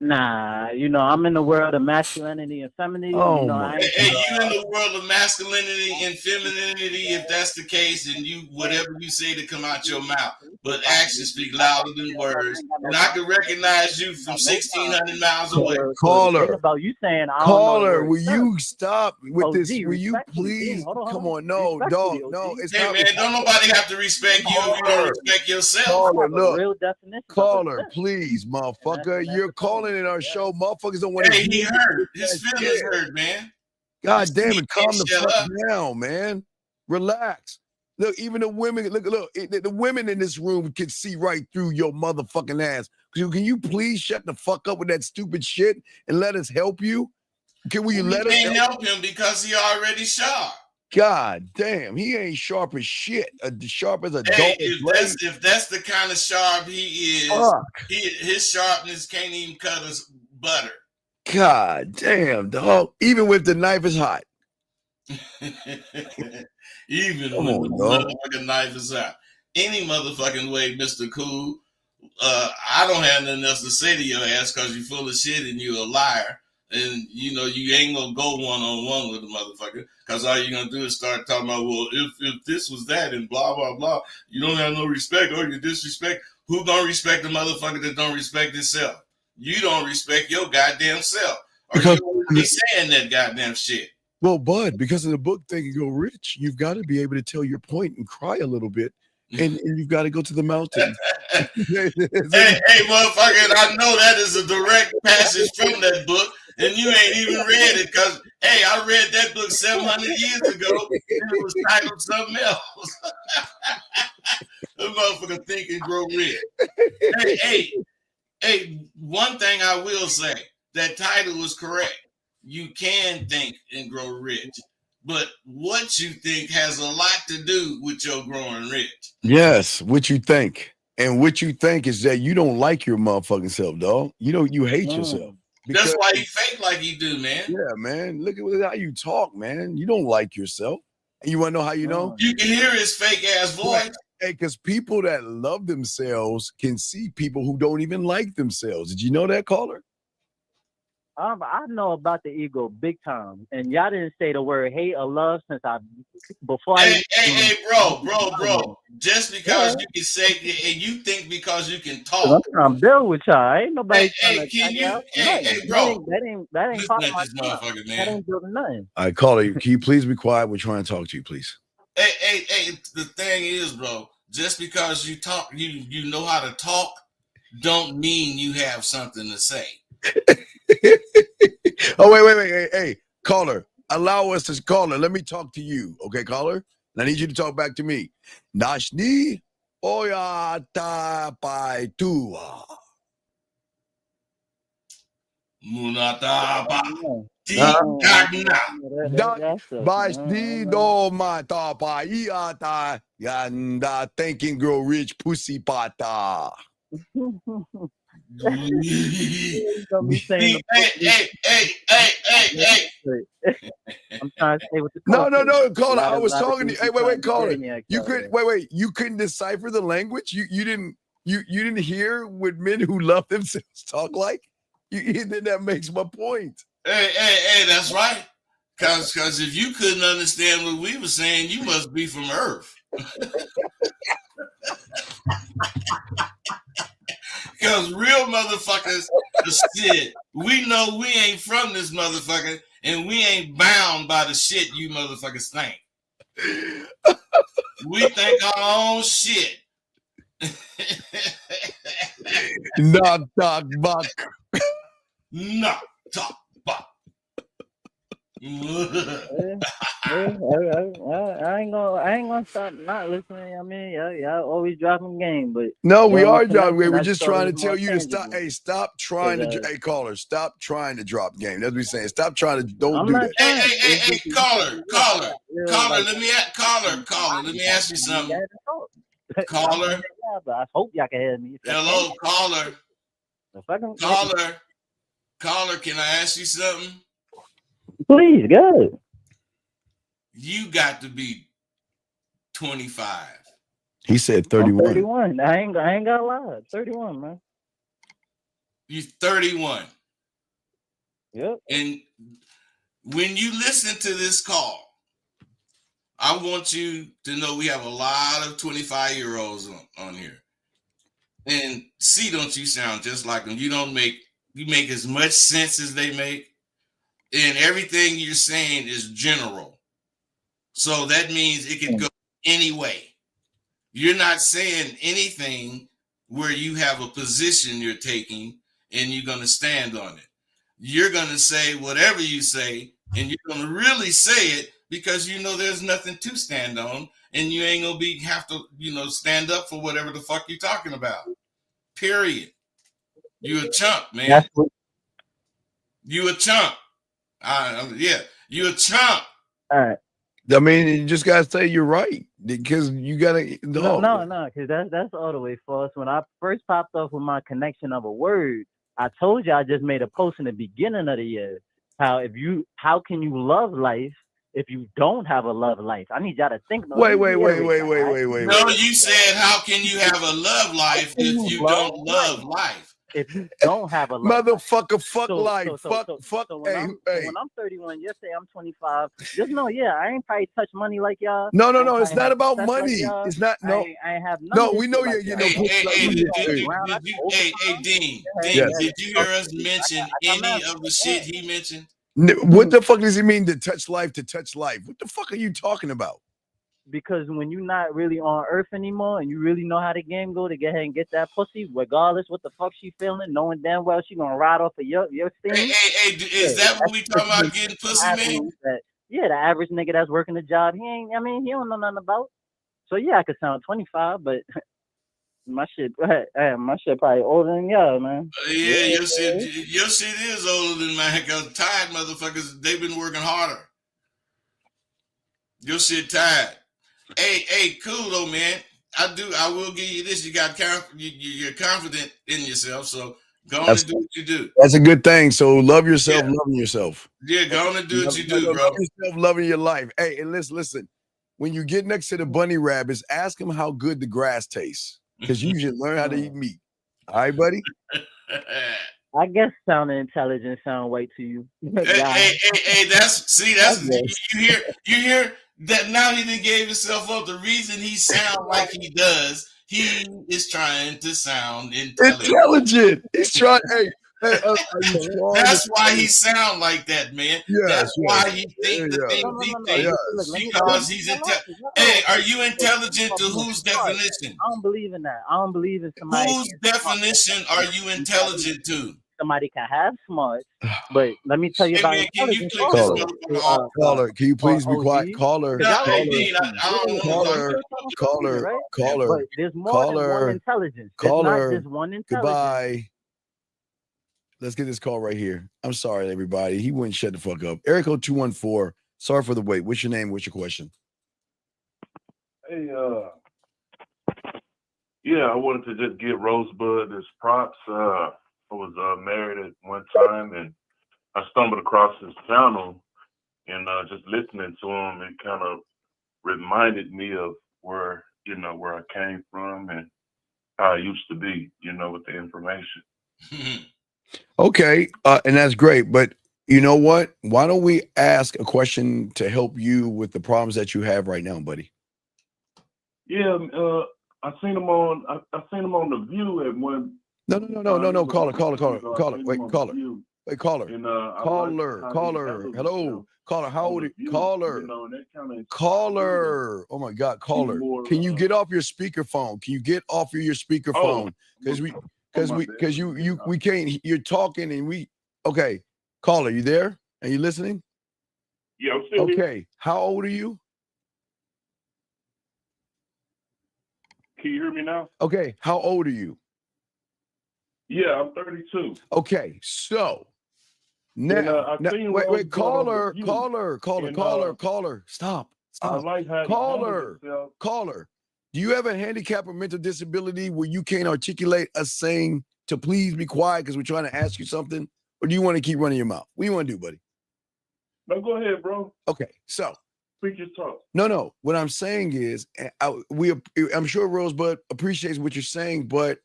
Nah, I'm in the world of masculinity and femininity. Oh I ain't Hey, you in the world of masculinity and femininity, if that's the case, and you whatever you say to come out your mouth, but actions speak louder than words. And I can recognize you from 1,600 miles away. Caller. About you saying I don't know the Caller, word will simp. you stop with Oh, this? D, Will you respectfully, D, please? hold on. Come on, no, Respectfully, dog, no, OG. it's Hey not. man, don't nobody have to respect you if you don't respect yourself. Caller, I have a look. real definition of a Caller, simp. please, motherfucker. And that's You're the thing. calling in our show. Motherfuckers don't want to Hey, he hear hurt. this His shit. feelings hurt, man. God You damn see, it, calm the shut fuck up. down, man. Relax. Look, even the women, look, the women in this room can see right through your motherfucking ass. Can you please shut the fuck up with that stupid shit and let us help you? Can we We let us can't help him because he already sharp. God damn, he ain't sharp as shit. Sharp as a Hey, dull blade. if that's the kind of sharp he is, Fuck. his sharpness can't even cut us butter. God damn, dog. Even with the knife is hot. Even Come when on, the dog. motherfucking knife is out. Any motherfucking way, Mr. Cool. I don't have nothing else to say to your ass because you're full of shit and you're a liar. And you ain't gonna go one-on-one with the motherfucker because all you're gonna do is start talking about, well, if this was that and blah blah blah, you don't have no respect or you disrespect. Who gonna respect the motherfucker that don't respect himself? You don't respect your goddamn self. Or Because you be saying that goddamn shit. Well, Bud, because of the book Think and Go Rich, you've got to be able to tell your point and cry a little bit, and you've got to go to the mountains. Hey, motherfucker, I know that is a direct passage from that book, and you ain't even read it because, hey, I read that book 700 years ago, and it was titled something else. The motherfucker Think and Grow Rich. Hey, one thing I will say, that title was correct. You can think and grow rich, but what you think has a lot to do with your growing rich. Yes, what you think. And what you think is that you don't like your motherfucking self, dog. You hate yourself. That's why you fake like you do, man. Yeah, man. Look at how you talk, man. You don't like yourself. And you want to know how you know? You can hear his fake ass voice. Hey, because people that love themselves can see people who don't even like themselves. Did you know that, caller? I know about the ego big time, and y'all didn't say the word hate or love since before I Hey, bro. Just because you can say and you think because you can I'm talk. trying to build with y'all. Ain't nobody trying to Can tag you? out Hey, nothing. bro. That ain't Listen part of at my this job. motherfucker, That man. ain't building nothing. All right, caller, can you please be quiet? We're trying to talk to you, please. Hey. The thing is, bro. Just because you talk, you know how to talk, don't mean you have something to say. Oh, wait. Hey, caller, allow us to caller. Let me talk to you. Okay, caller? I need you to talk back to me. Nashni oyata paitua. Munata ba di Huh? dagna. Bashni do mata paiata yanda thinking grow rich pussy pata. Hey. I'm trying to stay with the No, culture. caller. I was Lot of talking to you. things Hey, we trying wait, to caller. brainiacs You out could here. wait. You couldn't decipher the language. You didn't hear what men who love themselves talk like. Then that makes my point. Hey, that's right. Cause if you couldn't understand what we were saying, you must be from Earth. Because real motherfuckers shit. We know we ain't from this motherfucker, and we ain't bound by the shit you motherfuckers think. We think our own shit. Knock knock buck. Not talk about. I ain't gonna stop not listening. I mean, y'all always dropping game, but No, we y'all are, John. connection, We're I just thought it trying to was tell more you to stop. tangible. Hey, stop trying to. Hey, caller, stop trying to drop game. That's what we're saying. Stop trying to. Don't I'm do not that. trying. It's Hey, just you said caller. it real hard, real like Caller. Let me ask you something. I'm Caller. saying that, but I hope y'all can hear me. If y'all Hello, can't, caller. if I can, Caller, can I ask you something? please, good. You got to be 25. He said I'm 31. 31. I ain't gonna lie. 31, man. You're 31. Yep. And when you listen to this call, I want you to know we have a lot of 25-year-olds on here. And see, don't you sound just like them? You make as much sense as they make. And everything you're saying is general. So that means it could go any way. You're not saying anything where you have a position you're taking and you're going to stand on it. You're going to say whatever you say, and you're going to really say it because you know there's nothing to stand on, and you ain't going to have to stand up for whatever the fuck you're talking about. Period. You a chump, man. That's what. You a chump. Yeah, you a chump. All right. I mean, you just gotta say you're right because you gotta. No, because that's all the way false. When I first popped off with my connection of a word, I told you I just made a post in the beginning of the year. How can you love life if you don't have a love life? I need y'all to think. Wait. No, you said how can you have a love life if you don't love life? If you don't have a love Motherfucker, life. fuck life. Fuck. So when I'm 31, you say I'm 25. Just know, I ain't probably touch money like y'all. No. It's not about money. Like it's not. No. I ain't have none No, of this we know shit you. like Dean, did you hear us mention any of the shit he mentioned? What the fuck does he mean to touch life? What the fuck are you talking about? Because when you're not really on earth anymore and you really know how the game go to get ahead and get that pussy, regardless what the fuck she feeling, knowing damn well she gonna ride off of your steam. Hey, is that what we talking about getting pussy, man? The average nigga that's working a job, he don't know nothing about. So I could sound 25, but my shit probably older than y'all, man. Yeah, your shit is older than mine because tired motherfuckers, they've been working harder. Your shit tired. Hey, cool though, man. I will give you this. You got you're confident in yourself, so go on and do what you do. That's a good thing. So love yourself, loving yourself. Yeah, go on and do what you do, bro. Love yourself, loving your life. Hey, and listen. When you get next to the bunny rabbits, ask them how good the grass tastes, because you should learn how to eat meat. All right, buddy. I guess sounding intelligent sound white to you. Guy. Hey, that's I you, guess. you hear that now he done gave himself up. The reason he sound like he does, he is trying to sound intelligent. Intelligent. He's trying. Hey, are you trying to? That's why he sound like that, man. Yes, That's yes, why he yeah, think the yeah, things he No. think Look, yes. let because me he's tell my intelligent. no. Hey, are you But intelligent to about being whose smart. definition? I don't believe in that. I don't believe in somebody Whose being smart. definition are you intelligent to? Somebody can have smarts, but let me tell you Hey about man, can you intelligence click this Caller, also. motherfucker off? caller, can you please be quiet? OG. Caller, Because No, y'all hey caller, Dean, OG. I don't want to I'm talk. caller, still talking for a minute, caller, right? caller, But there's more than one caller, intelligence. There's not caller. just one intelligence. Goodbye. Let's get this call right here. I'm sorry, everybody. He wouldn't shut the fuck up. Erico 214. Sorry for the wait. What's your name? What's your question? Hey, yeah, I wanted to just give Rosebud his props. I was married at one time, and I stumbled across his channel, and just listening to him, it kind of reminded me of where I came from and how I used to be, with the information. Okay, and that's great. But you know what? Why don't we ask a question to help you with the problems that you have right now, buddy? Yeah, I seen him on The View at one. No. Caller. Wait, On The caller. View, Wait, caller. and I Caller. liked how he Caller. handled Hello. himself Caller. How on old? The View, Caller. and that kind of inspired me to Caller. Oh my God, be caller. more. Can you get off your speakerphone? Can you get off of your speakerphone? Because we can't. You're talking and we. Okay, caller, you there? Are you listening? Yeah, I'm still here. Okay. How old are you? Can you hear me now? Okay. How old are you? Yeah, I'm 32. Okay. So now, And, I seen wait, Rosebud on The View, caller. Stop. I like how he handled himself. Caller. Do you have a handicap or mental disability where you can't articulate us saying to please be quiet because we're trying to ask you something? Or do you want to keep running your mouth? What do you want to do, buddy? No, go ahead, bro. Okay, so Speak your talk. no. What I'm saying is, I'm sure Rosebud appreciates what you're saying, but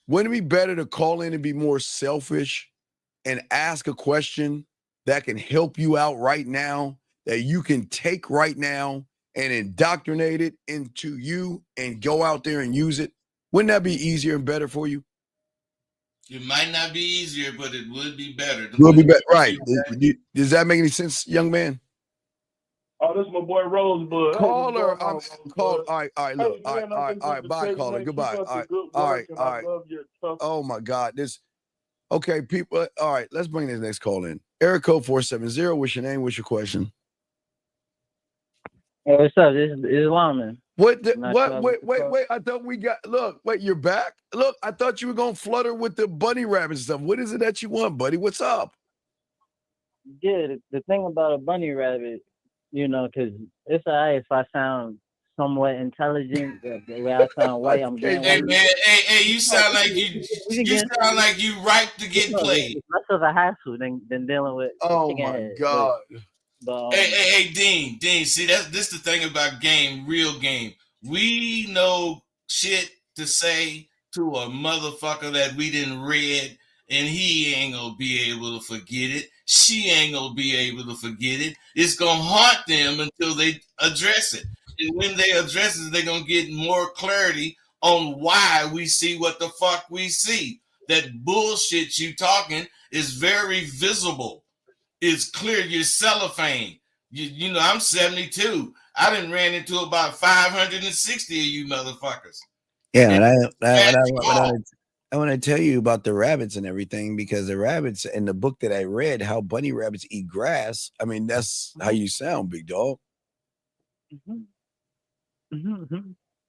wouldn't it be better to call in and be more selfish and ask a question that can help you out right now, that you can take right now and indoctrinate it into you and go out there and use it? Wouldn't that be easier and better for you? It might not be easier, but it would be better. Will be better, right? Does that make any sense, young man? Oh, this is my boy Rosebud. Caller, Hey, I'm call. All right, look, hey, man, all right, bye, caller, goodbye. All right. I love your stuff. Oh my God, okay, people. All right, let's bring this next call in. Eric code 470. What's your name? What's your question? Hey, what's up? This is Lyman. What? Sure Wait. I thought we got. Look, wait. You're back. Look, I thought you were gonna flutter with the bunny rabbit stuff. What is it that you want, buddy? What's up? Yeah, the thing about a bunny rabbit, because it's all right if I sound somewhat intelligent. The way I sound white, I'm getting Hey white. man, hey, you sound like you ripe to get played. It's less of a hassle than dealing with Oh chicken my head. God. But Hey, Dean. See, this the thing about real game. We know shit to say to a motherfucker that we didn't read, and he ain't gonna be able to forget it. She ain't gonna be able to forget it. It's gonna haunt them until they address it. And when they address it, they're gonna get more clarity on why we see what the fuck we see. That bullshit you talking is very visible. It's clear you're cellophane. You know, I'm 72. I done ran into about 560 of you motherfuckers. Yeah, And I want to tell you about the rabbits and everything, because the rabbits in the book that I read, how bunny rabbits eat grass. I mean, that's how you sound, big dog.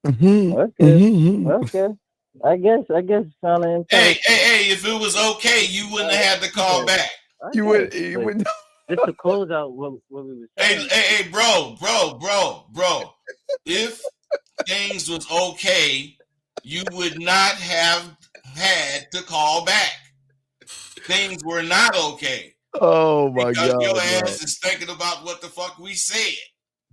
Okay. I guess sounding hey, if it was okay, you wouldn't have had to call back. You would. Just to close out what we were saying. Hey, bro. If things was okay, you would not have had to call back. Things were not okay. Oh my because God. your ass is thinking about what the fuck we said.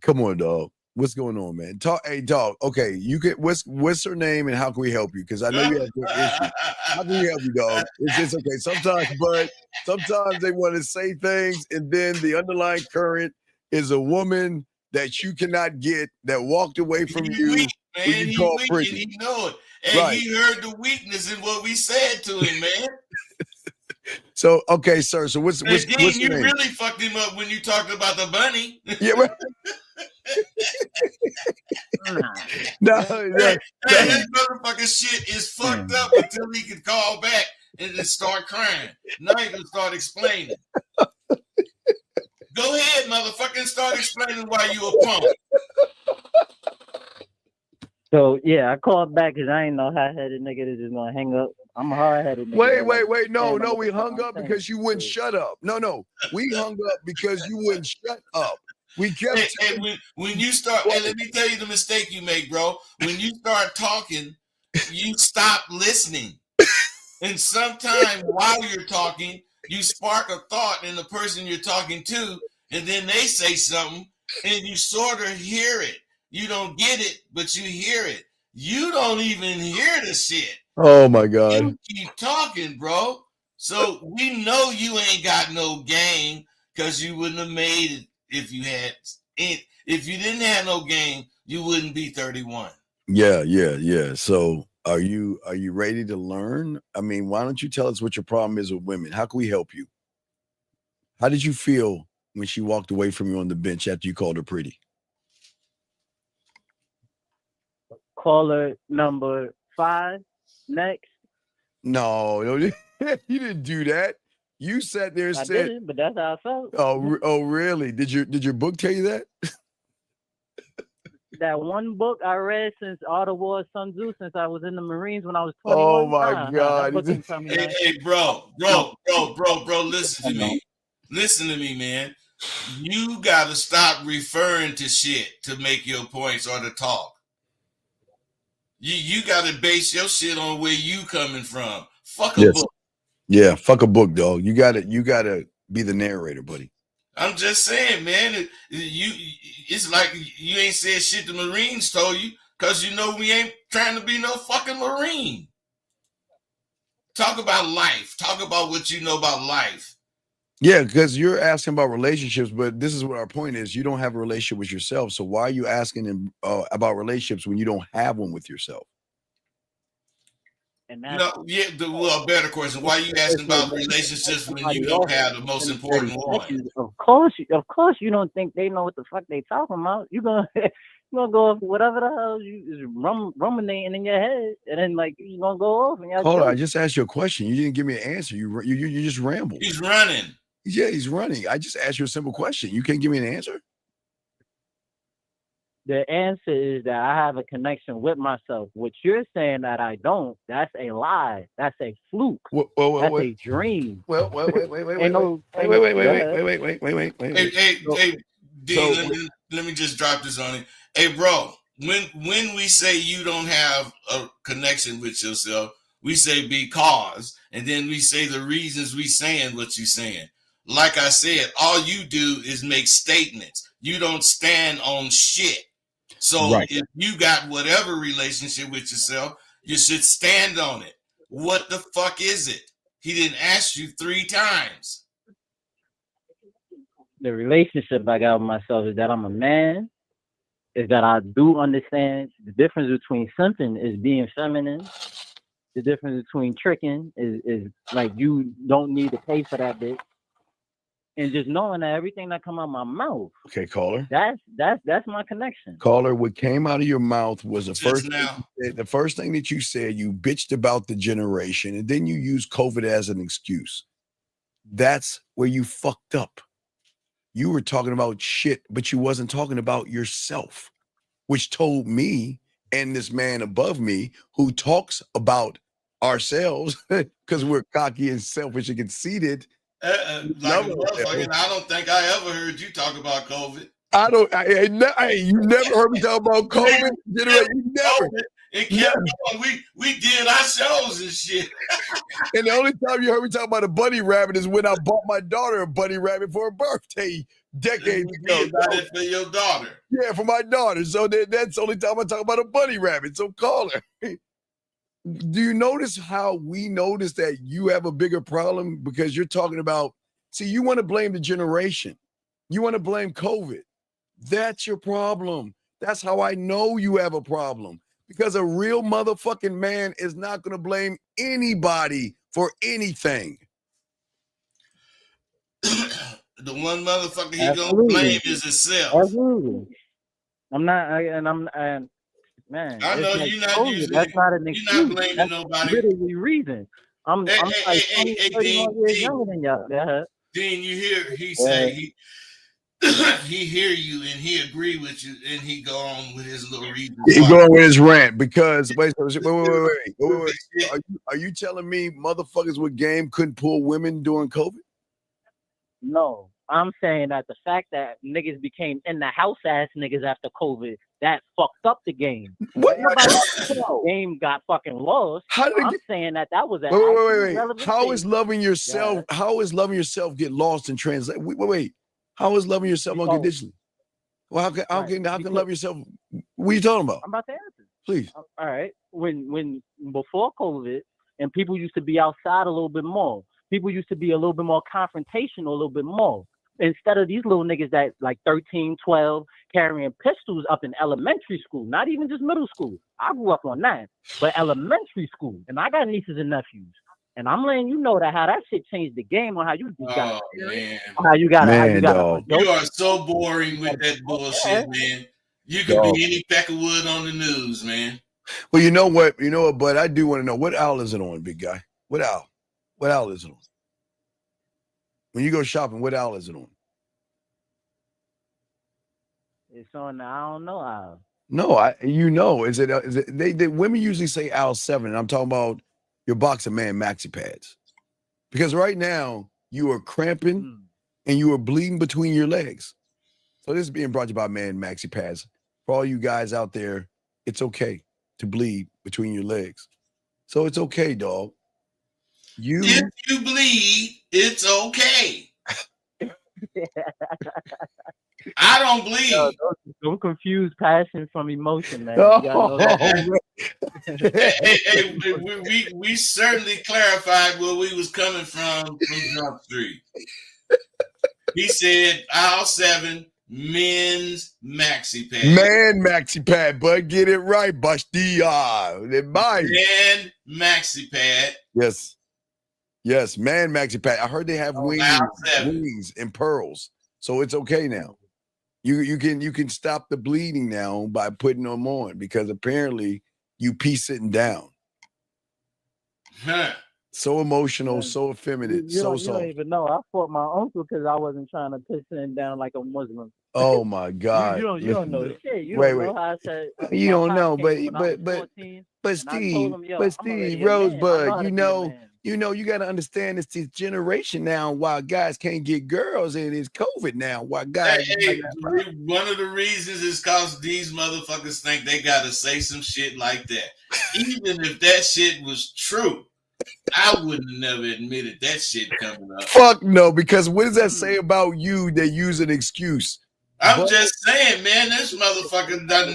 Come on, dog. What's going on, man? Hey, dog. Okay, you can. What's her name and how can we help you? Because I know you have good issues. How can we help you, dog? It's okay. Sometimes they want to say things, and then the underlying current is a woman that you cannot get that walked away from you. Weak, man. He weak and he know it. And right. He heard the weakness in what we said to him, man. So, okay, sir. So what's you name? Really fucked him up when you talked about the bunny. Yeah, right. That motherfucking shit is fucked up until he can call back and then start crying. Now he can start explaining. Go ahead, motherfucker, start explaining why you a punk. So yeah, I called back because I ain't no hot-headed nigga that's just gonna hang up. I'm a hard-headed nigga. Wait. No, we hung up because you wouldn't shut up. No, we hung up because you wouldn't shut up. We kept. When you start, and let me tell you the mistake you make, bro. When you start talking, you stop listening, and sometimes while you're talking, you spark a thought in the person you're talking to, and then they say something, and you sort of hear it. You don't get it, but you hear it. You don't even hear the shit. Oh my God! You keep talking, bro. So we know you ain't got no game because you wouldn't have made it if you had. If you didn't have no game, you wouldn't be 31. Yeah. So are you ready to learn? I mean, why don't you tell us what your problem is with women? How can we help you? How did you feel when she walked away from you on the bench after you called her pretty? Caller number 5 next. No, you didn't do that. You sat there and I said, didn't, but that's how I felt. Oh, really? Did your book tell you that? That one book I read since Art of War, Sun Tzu, since I was in the Marines when I was 21. Oh my God! Hey, bro, listen to me. Listen to me, man. You gotta stop referring to shit to make your points or to talk. You gotta base your shit on where you coming from. Fuck a book. Yeah, fuck a book, dog. You gotta be the narrator, buddy. I'm just saying, man. It's like you ain't said shit the Marines told you because you know we ain't trying to be no fucking Marine. Talk about life. Talk about what you know about life. Yeah, because you're asking about relationships, but this is what our point is. You don't have a relationship with yourself. So why are you asking him about relationships when you don't have one with yourself? And a better question. Why are you asking about relationships when you don't have the most important one? Of course, you don't think they know what the fuck they talking about. You're gonna go off whatever the hell you is ruminating in your head, and then like you're gonna go off. And hold on, I just asked you a question. You didn't give me an answer. You just rambled. He's running. Yeah, he's running. I just asked you a simple question. You can't give me an answer? The answer is that I have a connection with myself. What you're saying that I don't, that's a lie. That's a fluke. That's a dream. Wait. Hey, D, let me just drop this on you. Hey, bro, when we say you don't have a connection with yourself, we say because, and then we say the reasons we saying what you saying. Like I said, all you do is make statements. You don't stand on shit. So if you got whatever relationship with yourself, you should stand on it. What the fuck is it? He didn't ask you 3 times. The relationship I got with myself is that I'm a man, is that I do understand the difference between something is being feminine. The difference between tricking is like you don't need to pay for that bitch. And just knowing that everything that come out of my mouth. Okay, caller. That's my connection. Caller, what came out of your mouth was the first thing that you said. You bitched about the generation, and then you used COVID as an excuse. That's where you fucked up. You were talking about shit, but you wasn't talking about yourself, which told me and this man above me who talks about ourselves because we're cocky and selfish and conceited. Like a motherfucker, I don't think I ever heard you talk about COVID. You never heard me talk about COVID? You never. It kept going. We did our shows and shit. And the only time you heard me talk about a bunny rabbit is when I bought my daughter a bunny rabbit for her birthday decades ago. About it for your daughter. Yeah, for my daughter. So that's the only time I talk about a bunny rabbit. So call her. Do you notice how we notice that you have a bigger problem because you're talking about, see, you want to blame the generation. You want to blame COVID. That's your problem. That's how I know you have a problem. Because a real motherfucking man is not going to blame anybody for anything. The one motherfucker he gonna blame is himself. Absolutely. I'm not, man. I know like you're not COVID, usually. that's not an excuse. You're not blaming that's nobody. Literally reason. I'm like 20, 31 years younger than y'all. Dean, you hear he say he hear you and he agree with you and he go on with his little reason. He going with his rant because wait. Are you telling me motherfuckers with game couldn't pull women during COVID? No, I'm saying that the fact that niggas became in the house ass niggas after COVID, that fucked up the game. What? Game got fucking lost. How did I'm saying that was an wait. How is loving yourself? Yeah. How is loving yourself get lost in translate? Wait. How is loving yourself unconditionally? Well, how can love yourself? What are you talking about? I'm about to answer. Please. All right. When before COVID, and people used to be outside a little bit more. People used to be a little bit more confrontational, a little bit more. Instead of these little niggas that like 13, 12, carrying pistols up in elementary school, not even just middle school. I grew up on that, but elementary school. And I got nieces and nephews. And I'm letting you know that how that shit changed the game on how you got how you got You are so boring with that bullshit, man. You could be any peck of wood on the news, man. Well, you know what, but I do want to know what owl is it on, big guy? What owl? What owl is it on? When you go shopping, what owl is it on? It's on the I don't know owl. No, is it they women usually say owl 7, and I'm talking about your box of man maxi pads. Because right now you are cramping and you are bleeding between your legs. So this is being brought to you by Man Maxi Pads. For all you guys out there, it's okay to bleed between your legs. So it's okay, dog. If you bleed, it's okay. I don't bleed. Yo, don't confuse passion from emotion, man. We certainly clarified where we was coming from Jump Street. He said aisle 7, men's maxi pad. Man maxi pad, bud. Get it right, Basti. Man maxi pad. Yes, man maxi pad. I heard they have wings and pearls. So it's okay now. You can stop the bleeding now by putting them on because apparently you pee sitting down. So emotional, so effeminate, so soft. You don't even know. I fought my uncle because I wasn't trying to piss him down like a Muslim. Oh my God! You don't know the shit. You don't know how I said. You don't know, but Steve, Rosebud, you got to understand it's this generation now. Why guys can't get girls and it's COVID now. Why guys? One of the reasons is because these motherfuckers think they got to say some shit like that. Even if that shit was true, I wouldn't have never admitted that shit coming up. Fuck no, because what does that say about you? They use an excuse. I'm just saying, man, this motherfucker not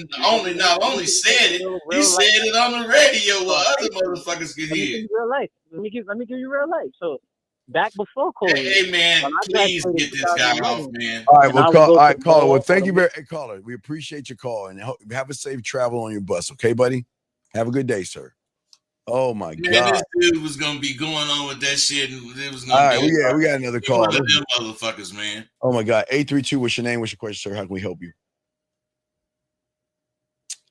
only said it, he said it on the radio where other motherfuckers could hear. Real life. Let me give you real life. So back before COVID. Hey man, please get this guy off, man. All right, well, caller. Well, thank you very much, caller. We appreciate your call and have a safe travel on your bus, okay, buddy? Have a good day, sir. Oh my God! This dude was gonna be going on with that shit, and it was gonna. All right, we got another call. One of them motherfuckers, man. Oh my God! 832. What's your name? What's your question, sir? How can we help you?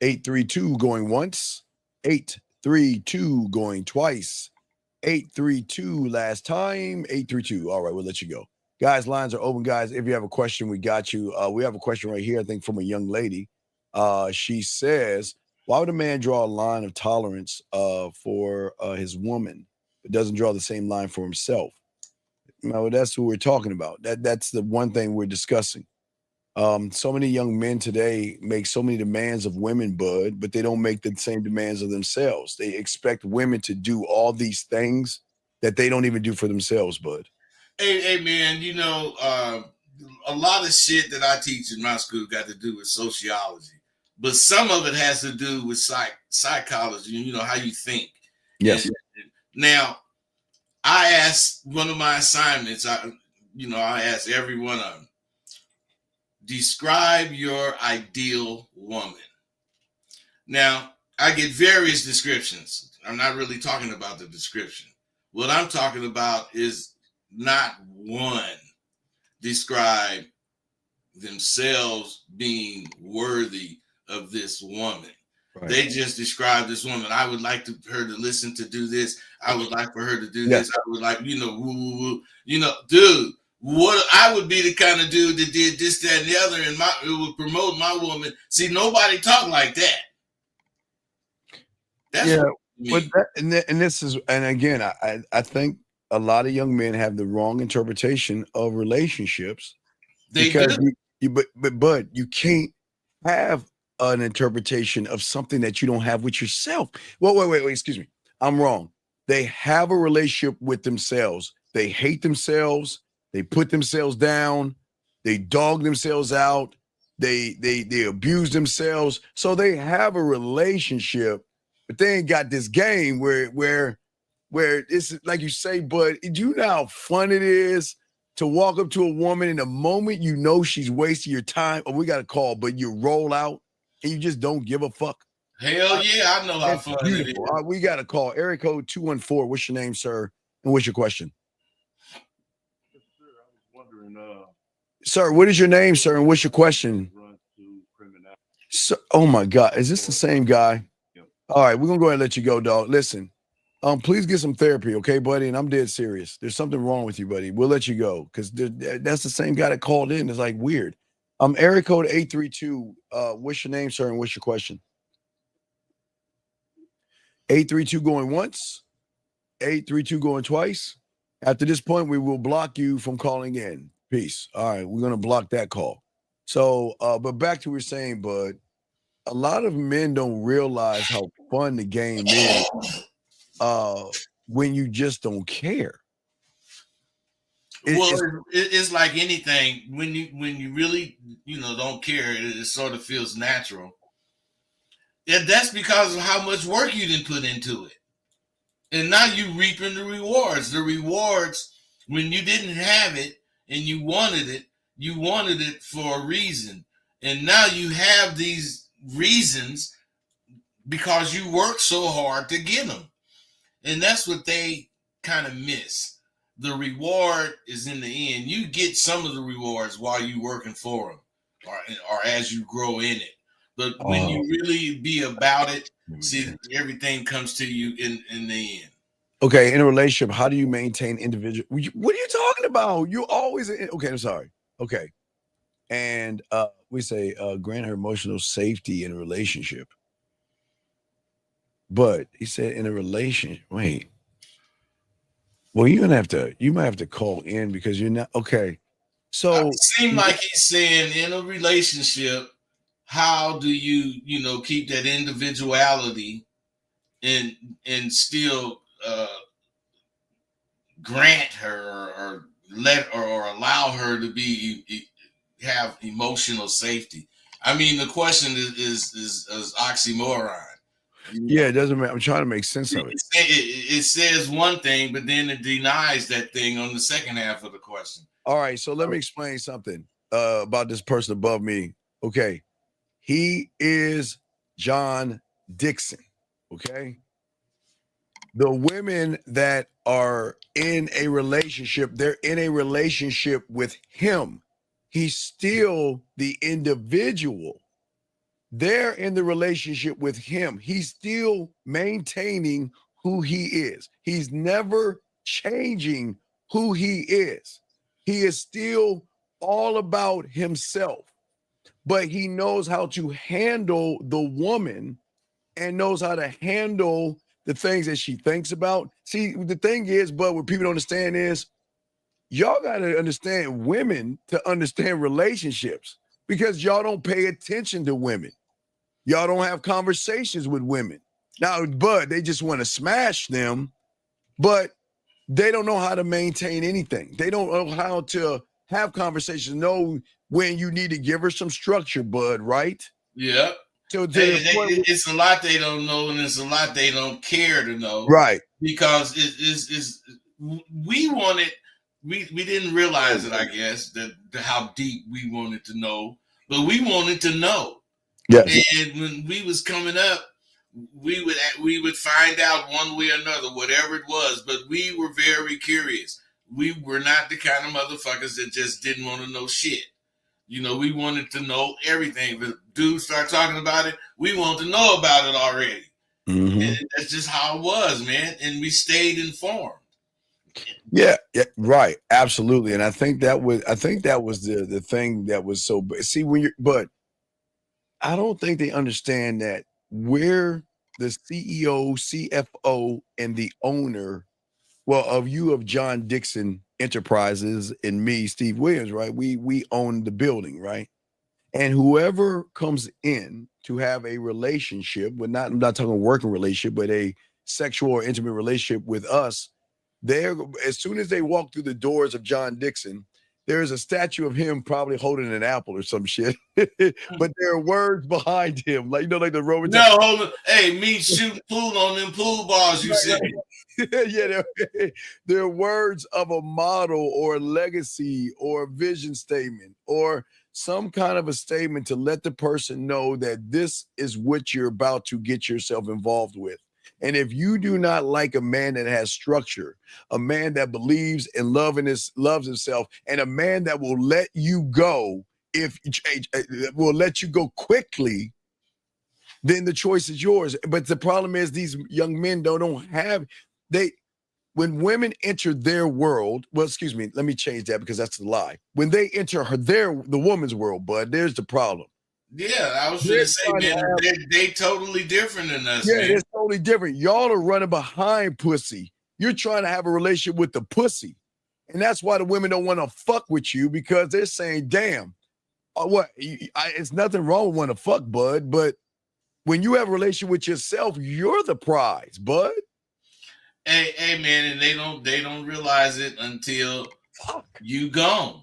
832 going once. 832 going twice. 832 last time. 832. All right, we'll let you go, guys. Lines are open, guys. If you have a question, we got you. We have a question right here. I think from a young lady. She says, why would a man draw a line of tolerance for his woman, but doesn't draw the same line for himself? That's what we're talking about. That's the one thing we're discussing. So many young men today make so many demands of women, Bud, but they don't make the same demands of themselves. They expect women to do all these things that they don't even do for themselves, Bud. Hey, man, a lot of shit that I teach in my school got to do with sociology, but some of it has to do with psychology, how you think. Yes. And now, I asked one of my assignments, I asked every one of them, describe your ideal woman. Now, I get various descriptions. I'm not really talking about the description. What I'm talking about is not one describe themselves being worthy of this woman. Right. They just describe this woman. I would like her to listen to do this. I would like for her to do this. I would like, woo. Dude, what I would be the kind of dude that did this, that, and the other, and it would promote my woman. See, nobody talk like that. That's and again, I think a lot of young men have the wrong interpretation of relationships. They do. But you can't have an interpretation of something that you don't have with yourself. Well, wait, excuse me. I'm wrong. They have a relationship with themselves. They hate themselves. They put themselves down. They dog themselves out. They abuse themselves. So they have a relationship, but they ain't got this game where it's like you say, but do you know how fun it is to walk up to a woman in the moment you know she's wasting your time? Oh, we got a call, but you roll out and you just don't give a fuck. Hell yeah, I know how fun it is. We got a call. Area code 214. What's your name, sir? And what's your question? Yes, sir. I was wondering, sir, what is your name, sir? And what's your question? So, oh my God, is this the same guy? Yep. All right, we're gonna go ahead and let you go, dog. Listen. Please get some therapy, okay, buddy? And I'm dead serious. There's something wrong with you, buddy. We'll let you go because that's the same guy that called in. It's like weird. Area code 832. What's your name, sir, and what's your question? 832 going once, 832 going twice. After this point, we will block you from calling in. Peace. All right, we're gonna block that call. So, but back to what we're saying, bud. A lot of men don't realize how fun the game is. When you just don't care. It's like anything. When you really don't care, it sort of feels natural. Yeah, that's because of how much work you didn't put into it, and now you reaping the rewards. The rewards when you didn't have it and you wanted it for a reason, and now you have these reasons because you worked so hard to get them. And that's what they kind of miss. The reward is in the end. You get some of the rewards while you're working for them or as you grow in it. But when you really be about it, see, everything comes to you in the end. Okay, in a relationship, how do you maintain individual? What are you talking about? You always okay. I'm sorry. Okay, and we say grant her emotional safety in a relationship. But he said in a relationship. Wait. Well, you might have to call in because you're not okay. So it seems like he's saying in a relationship, how do you keep that individuality and still grant her or let or allow her to have emotional safety? I mean, the question is oxymoron. Yeah, it doesn't matter. I'm trying to make sense of it. It says one thing, but then it denies that thing on the second half of the question. All right, so let me explain something about this person above me. Okay, he is John Dixon. Okay, the women that are in a relationship, they're in a relationship with him. He's still the individual. They're in the relationship with him. He's still maintaining who he is. He's never changing who he is. He is still all about himself, but he knows how to handle the woman and knows how to handle the things that she thinks about. See, the thing is, but what people don't understand is y'all got to understand women to understand relationships. because y'all don't pay attention to women. Y'all don't have conversations with women. Now, but they just want to smash them, but they don't know how to maintain anything. They don't know how to have conversations, know when you need to give her some structure, bud, right? Yeah. So it's a lot they don't know, and it's a lot they don't care to know. Right. Because we wanted, we didn't realize it, I guess, that how deep we wanted to know, but we wanted to know. Yes. And when we was coming up, we would find out one way or another, whatever it was, but we were very curious. We were not the kind of motherfuckers that just didn't want to know shit. You know, we wanted to know everything. But dudes start talking about it, we want to know about it already. Mm-hmm. And that's just how it was, man. And we stayed informed. Yeah, right, absolutely. And I think that was the thing that was so. See, but I don't think they understand that we're the CEO, CFO, and the owner. Well, of John Dixon Enterprises and me, Steve Williams, right? We own the building, right? And whoever comes in to have a relationship, I'm not talking a working relationship, but a sexual or intimate relationship with us, as soon as they walk through the doors of John Dixon, there is a statue of him probably holding an apple or some shit. But there are words behind him, like like the Roman. No, hold on. Hey, me shooting pool on them pool balls you said. Yeah, there are words of a model or a legacy or a vision statement or some kind of a statement to let the person know that this is what you're about to get yourself involved with. And if you do not like a man that has structure, a man that believes in loves himself, and a man that will let you go will let you go quickly, then the choice is yours. But the problem is these young men don't have when women enter their world, well, excuse me, let me change that because that's the lie. When they enter the woman's world, bud, there's the problem. Yeah, I was going to say, man, they totally different than us, yeah, man. It's totally different. Y'all are running behind pussy. You're trying to have a relationship with the pussy. And that's why the women don't want to fuck with you, because they're saying, damn, it's nothing wrong with wanting to fuck, bud, but when you have a relationship with yourself, you're the prize, bud. Hey, man, and they don't realize it until you gone.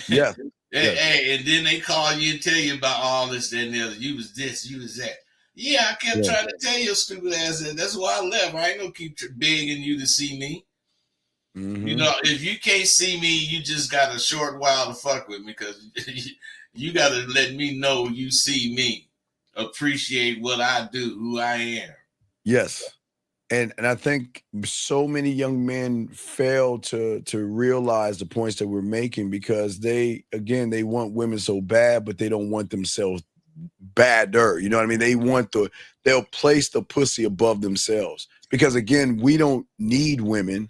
Yeah. Hey, and then they call you and tell you about all this, that, and the other. You was this, you was that. Yeah, I kept trying to tell your stupid ass that. That's why I left. I ain't gonna keep begging you to see me. Mm-hmm. You know, if you can't see me, you just got a short while to fuck with me, because you got to let me know you see me, appreciate what I do, who I am. Yes. And I think so many young men fail to realize the points that we're making, because they want women so bad, but they don't want themselves badder. You know what I mean? They'll place the pussy above themselves, because again, we don't need women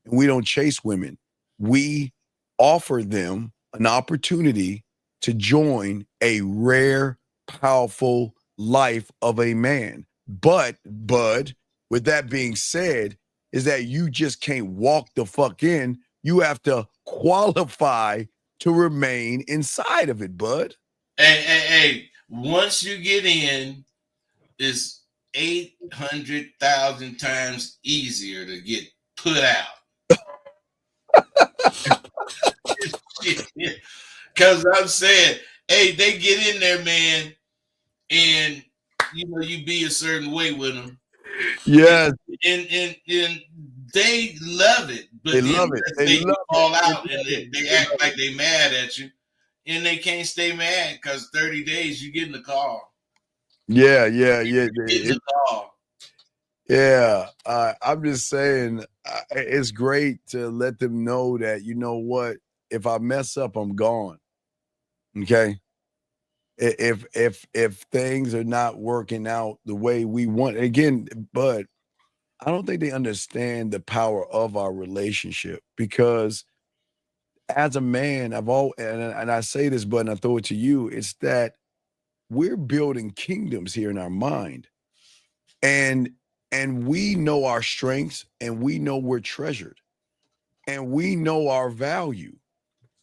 and we don't chase women. We offer them an opportunity to join a rare, powerful life of a man. But, bud, with that being said, is that you just can't walk the fuck in. You have to qualify to remain inside of it, bud. Hey, once you get in, it's 800,000 times easier to get put out. Because I'm saying, hey, they get in there, man, and you be a certain way with them. Yes. And they love it. But they love it. They fall out and they act like they mad at you. And they can't stay mad, because 30 days you get in the car. Yeah. Yeah. I'm just saying, it's great to let them know that, you know what, if I mess up, I'm gone. Okay. If things are not working out the way we want, again, but I don't think they understand the power of our relationship, because as a man, and I say this, but I throw it to you, it's that we're building kingdoms here in our mind. And we know our strengths, and we know we're treasured, and we know our value.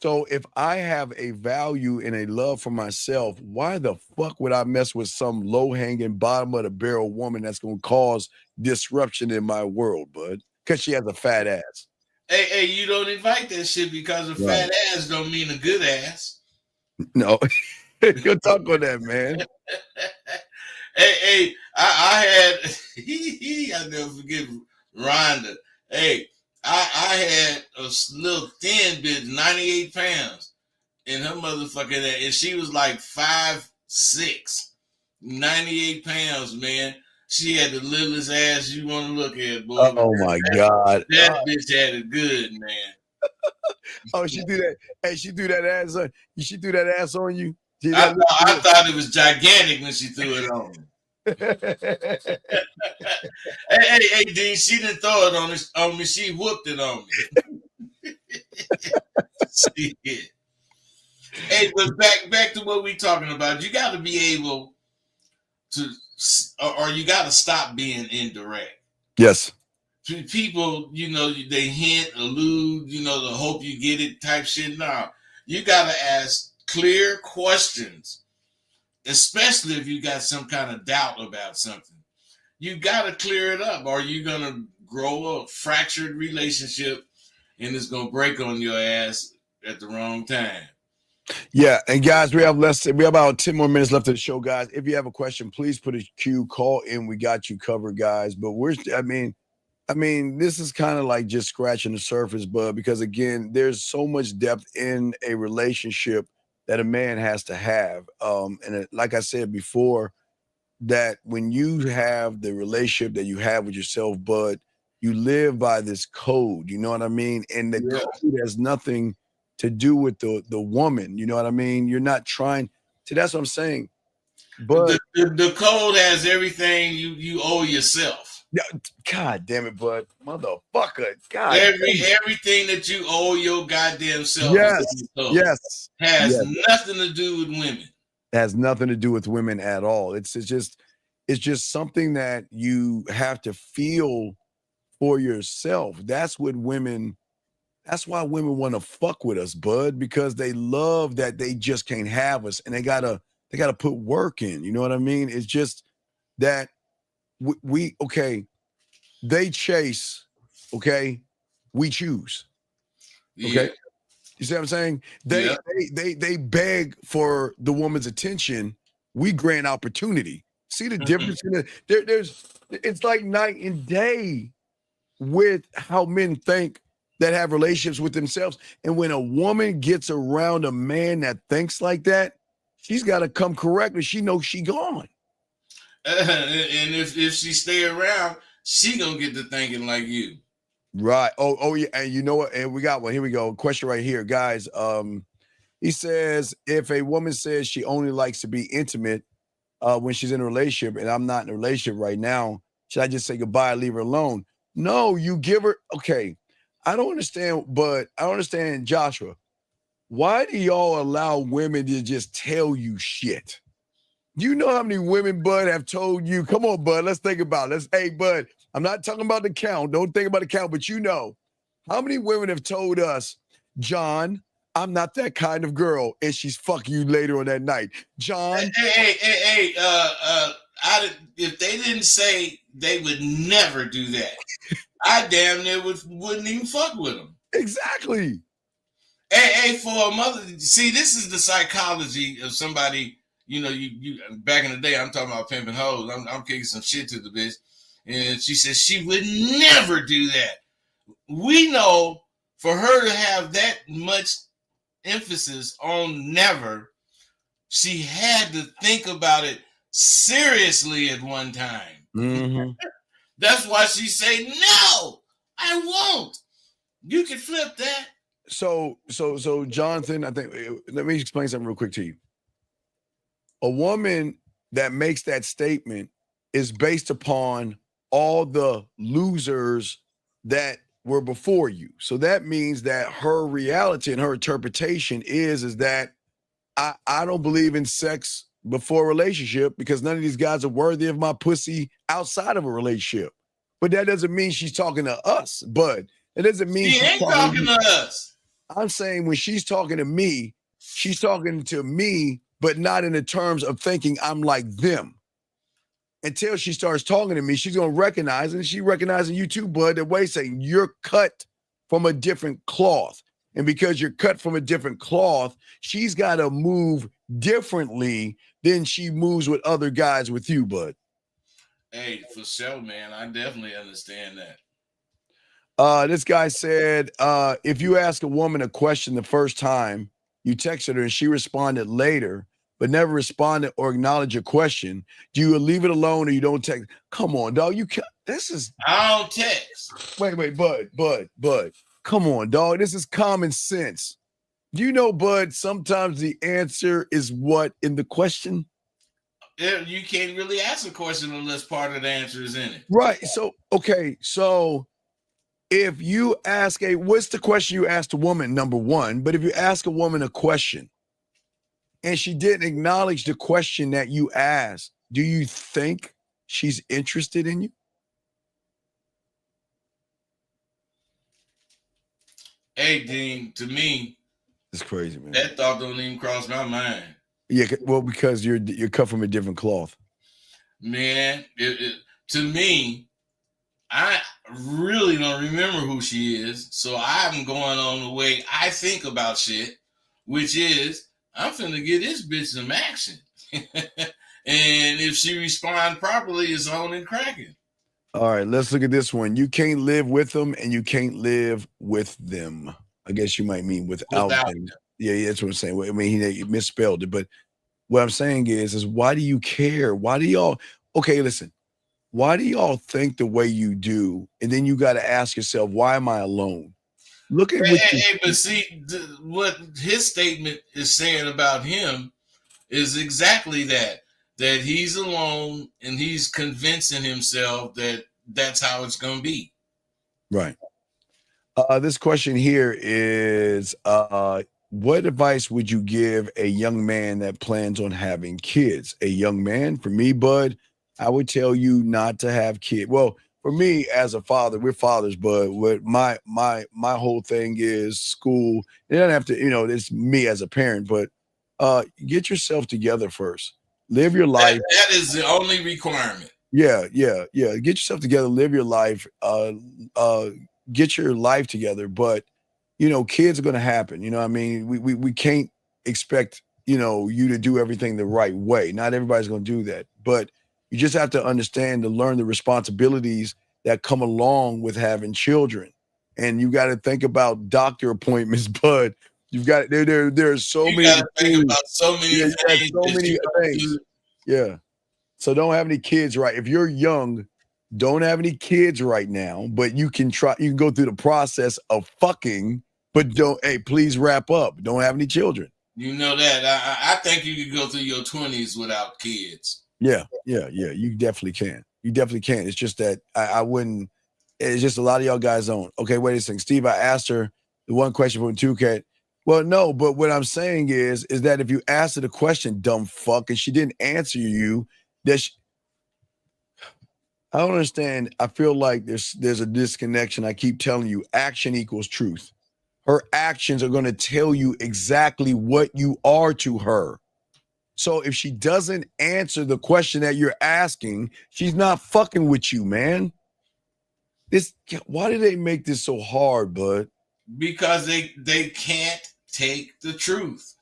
So if I have a value and a love for myself, why the fuck would I mess with some low-hanging, bottom of the barrel woman that's gonna cause disruption in my world, bud? Because she has a fat ass. Hey, you don't invite that shit because a Right. fat ass don't mean a good ass. No, go talk on that, man. Hey, I had I never forget Rhonda. Hey, I had a little thin bitch, 98 pounds, in her motherfucking ass, and she was like 5'6", 98 pounds, man. She had the littlest ass you want to look at, boy. Oh my God. That bitch had it good, man. Oh, she do that. Hey, she do that ass on. She do that ass on you. I thought it was gigantic when she threw it on me. Hey, Dean, she didn't throw it on me. She whooped it on me. Shit. Hey, but back to what we talking about. You got to be able to, or you got to stop being indirect. Yes. People, they hint, allude, to hope you get it type shit. No, you got to ask clear questions, especially if you got some kind of doubt about something. You got to clear it up, or you're going to grow a fractured relationship and it's going to break on your ass at the wrong time. Yeah, and guys, we have about 10 more minutes left of the show, guys. If you have a question, please put a Q, call in. We got you covered, guys. But I mean, this is kind of like just scratching the surface, bud, because again, there's so much depth in a relationship that a man has to have. Like I said before, that when you have the relationship that you have with yourself, bud, you live by this code, you know what I mean? And the code has nothing to do with the woman, you know what I mean? You're not trying to, that's what I'm saying. But the code has everything you owe yourself. Yeah, God damn it, bud. Motherfucker. God. Everything that you owe your goddamn self has nothing to do with women. It has nothing to do with women at all. It's just something that you have to feel for yourself. That's why women want to fuck with us, bud, because they love that they just can't have us and they gotta put work in. You know what I mean? It's just that they chase, we choose. Okay. Yeah. You see what I'm saying? They beg for the woman's attention. We grant opportunity. See the difference in it's like night and day with how men think that have relationships with themselves. And when a woman gets around a man that thinks like that, she's got to come correctly. She knows she gone. And if she stay around, she gonna get to thinking like you. Right. Oh yeah. And you know what? And we got one. Here we go. Question right here, guys. He says, if a woman says she only likes to be intimate when she's in a relationship, and I'm not in a relationship right now, should I just say goodbye, leave her alone? No, you give her. Okay. I don't understand, Joshua. Why do y'all allow women to just tell you shit? You know how many women, bud, have told you, come on, bud, let's think about it. Hey, bud, I'm not talking about the count. Don't think about the count, but you know, how many women have told us, John, I'm not that kind of girl, and she's fucking you later on that night. John. Hey, if they didn't say they would never do that, I damn near wouldn't even fuck with them. Exactly. Hey, for a mother, see, this is the psychology of somebody. You back in the day, I'm talking about pimping hoes. I'm kicking some shit to the bitch. And she said she would never do that. We know for her to have that much emphasis on never, she had to think about it seriously at one time. Mm-hmm. That's why she say, no, I won't. You can flip that. So Jonathan, I think, let me explain something real quick to you. A woman that makes that statement is based upon all the losers that were before you. So that means that her reality and her interpretation is that I don't believe in sex before a relationship because none of these guys are worthy of my pussy outside of a relationship. But that doesn't mean she's talking to us, bud. It doesn't mean she ain't talking to us. I'm saying when she's talking to me, but not in the terms of thinking I'm like them. Until she starts talking to me, she's gonna recognize, and she recognizing you too, bud, the way saying you're cut from a different cloth. And because you're cut from a different cloth, she's got to move differently than she moves with other guys with you, bud. Hey, for sure, man. I definitely understand that. This guy said, if you ask a woman a question the first time, you texted her and she responded later, but never responded or acknowledged your question, do you leave it alone or you don't text? Come on, dog. You can't. This is. I don't text. Wait, Bud. Come on, dog. This is common sense. You know, Bud, sometimes the answer is what in the question? You can't really ask a question unless part of the answer is in it. Right. So, okay. So if you ask what's the question you asked a woman, number one, but if you ask a woman a question and she didn't acknowledge the question that you asked, do you think she's interested in you? Hey, Dean, to me, it's crazy, man. That thought don't even cross my mind. Yeah, well, because you're cut from a different cloth. Man, to me, I really don't remember who she is, so I'm going on the way I think about shit, which is I'm finna get this bitch some action, and if she responds properly, it's on and cracking. All right, let's look at this one. You can't live with them, and you can't live with them. I guess you might mean without them. Yeah, that's what I'm saying. I mean, he misspelled it, but what I'm saying is why do you care? Why do y'all? Okay, listen. Why do y'all think the way you do? And then you got to ask yourself, why am I alone? Look at but see, what his statement is saying about him is exactly that he's alone and he's convincing himself that that's how it's going to be. Right. This question here is, what advice would you give a young man that plans on having kids? A young man, for me, Bud, I would tell you not to have kids. Well, for me as a father, we're fathers, but what my whole thing is school. It doesn't have to, it's me as a parent, but get yourself together first. Live your life. That is the only requirement. Yeah. Get yourself together, live your life, get your life together. But, kids are going to happen. You know what I mean? We can't expect, you to do everything the right way. Not everybody's going to do that. But you just have to understand to learn the responsibilities that come along with having children. And you got to think about doctor appointments, but you've got there's so many things. Think about so many things. Yeah. So don't have any kids, right? If you're young, don't have any kids right now, but you can go through the process of fucking, but please wrap up. Don't have any children. You know that. I think you could go through your 20s without kids. Yeah. You definitely can. It's just that I wouldn't. It's just a lot of y'all guys don't. Okay, wait a second. Steve, I asked her the one question from 2K. Well, no, but what I'm saying is that if you asked her the question, dumb fuck, and she didn't answer you, I don't understand. I feel like there's a disconnection. I keep telling you, action equals truth. Her actions are going to tell you exactly what you are to her. So if she doesn't answer the question that you're asking, she's not fucking with you, man. Why do they make this so hard, bud? Because they can't take the truth.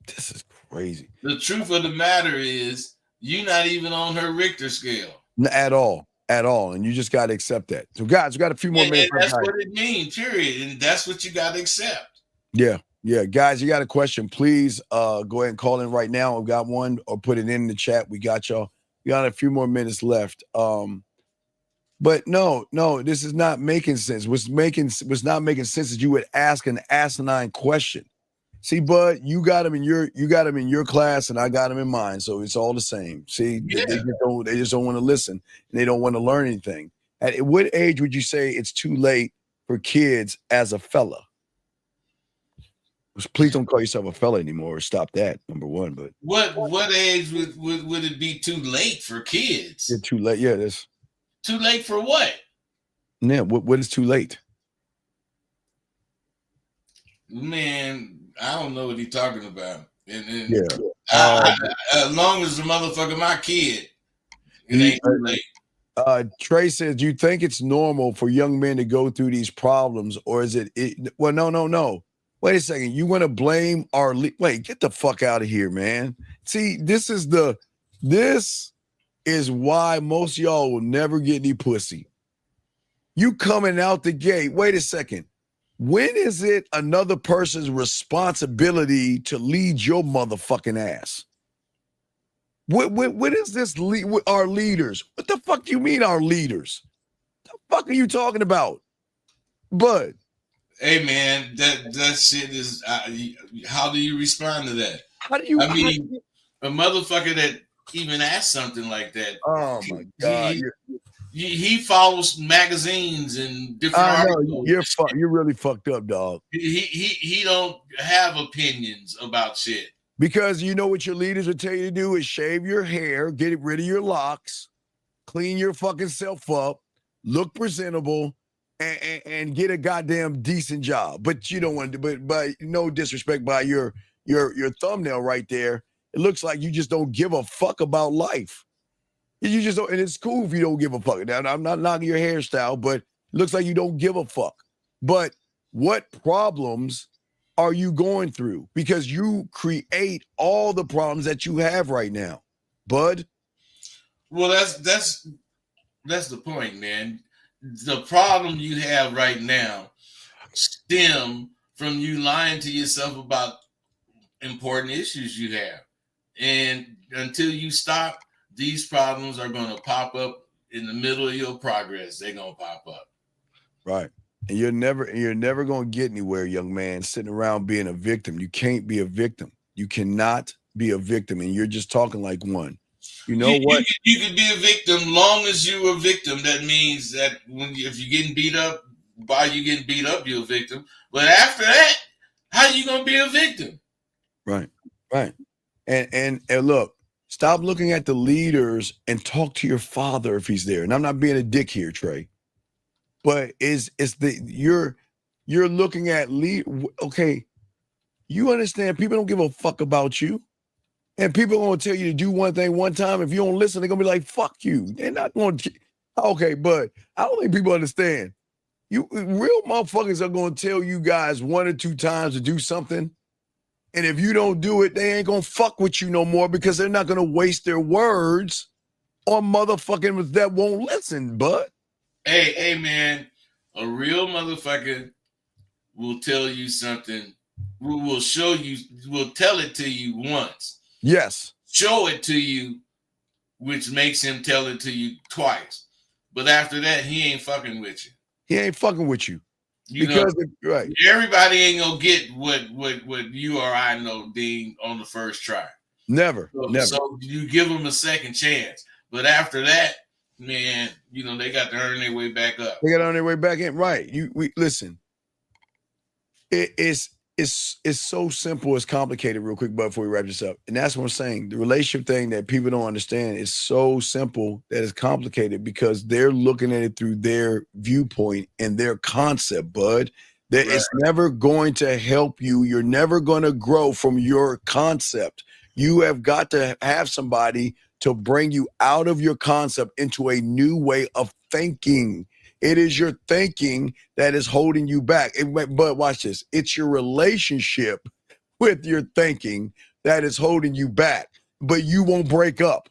This is crazy. The truth of the matter is you're not even on her Richter scale. At all. And you just got to accept that. So guys, we got a few more minutes. And that's what it means, period. And that's what you got to accept. Yeah. Guys, you got a question, please go ahead and call in right now. I've got one, or put it in the chat. We got y'all. We got a few more minutes left. But no, this is not making sense. What's not making sense is you would ask an asinine question. See, Bud, you got them in your class, and I got them in mine, so it's all the same. See, yeah. they just don't want to listen, and they don't want to learn anything. At what age would you say it's too late for kids as a fella? Please don't call yourself a fella anymore, or stop that, number one. But what age would it be too late for kids? Yeah, too late. Yeah, that's too late for what? Yeah, what is too late? Man, I don't know what he's talking about. And Yeah. as long as the motherfucker my kid, it ain't too late. Trey says, do you think it's normal for young men to go through these problems, or is it well, no. Wait a second. You want to blame our wait, get the fuck out of here, man. See, this is why most of y'all will never get any pussy. You coming out the gate. Wait a second. When is it another person's responsibility to lead your motherfucking ass? What is this? Our leaders? What the fuck do you mean our leaders? The fuck are you talking about? Bud. Hey man, that shit is. How do you respond to that? How do you? I mean, a motherfucker that even asked something like that. Oh my god. He follows magazines and different articles. You're really fucked up, dog. He don't have opinions about shit. Because you know what your leaders will tell you to do is shave your hair, get rid of your locks, clean your fucking self up, look presentable, and get a goddamn decent job. But you don't want to. But by no disrespect, by your thumbnail right there, it looks like you just don't give a fuck about life. You just don't, and it's cool if you don't give a fuck. Now, I'm not knocking your hairstyle, but it looks like you don't give a fuck. But what problems are you going through? Because you create all the problems that you have right now, bud. Well, that's the point, man. The problem you have right now stem from you lying to yourself about important issues you have. And until you stop, these problems are going to pop up in the middle of your progress. They're going to pop up. Right. And you're never going to get anywhere, young man, sitting around being a victim. You can't be a victim. You cannot be a victim. And you're just talking like one. You know what? You could be a victim long as you're a victim. That means that if you're getting beat up, while you're getting beat up, you're a victim. But after that, how are you going to be a victim? Right. Right. And look, stop looking at the leaders and talk to your father if he's there. And I'm not being a dick here, Trey. But you're looking at okay, you understand people don't give a fuck about you. And people are gonna tell you to do one thing one time. If you don't listen, they're gonna be like, fuck you. They're not gonna okay, but I don't think people understand. You real motherfuckers are gonna tell you guys 1 or 2 times to do something. And if you don't do it, they ain't gonna fuck with you no more because they're not gonna waste their words on motherfucking that won't listen, bud. Hey, man, a real motherfucker will tell you something. Will show you, will tell it to you once. Yes. Show it to you, which makes him tell it to you twice. But after that, he ain't fucking with you. He ain't fucking with you. Right. Everybody ain't gonna get what you or I know, Dean, on the first try. Never. So you give them a second chance. But after that, man, they got to earn their way back up. They got to earn their way back in. Right. Listen. It's so simple. It's complicated real quick, but before we wrap this up. And that's what I'm saying. The relationship thing that people don't understand is so simple that it's complicated because they're looking at it through their viewpoint and their concept, bud. That It's never going to help you. You're never going to grow from your concept. You have got to have somebody to bring you out of your concept into a new way of thinking. It is your thinking that is holding you back. But watch this. It's your relationship with your thinking that is holding you back. But you won't break up.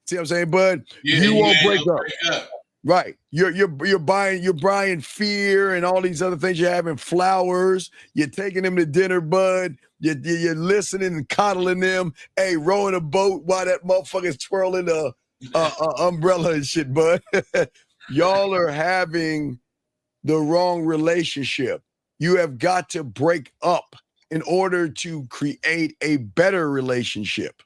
See what I'm saying, bud? Yeah, you won't break up. Right. You're buying fear and all these other things. You're having flowers. You're taking them to dinner, bud. You're listening and coddling them. Hey, rowing a boat while that motherfucker's twirling a umbrella and shit, bud. Y'all are having the wrong relationship. You have got to break up in order to create a better relationship.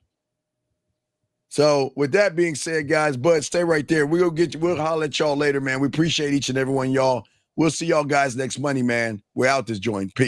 So with that being said, guys, Bud, stay right there. We'll holler at y'all later, man. We appreciate each and every one of y'all. We'll see y'all guys next Monday, man. We're out this joint. Peace.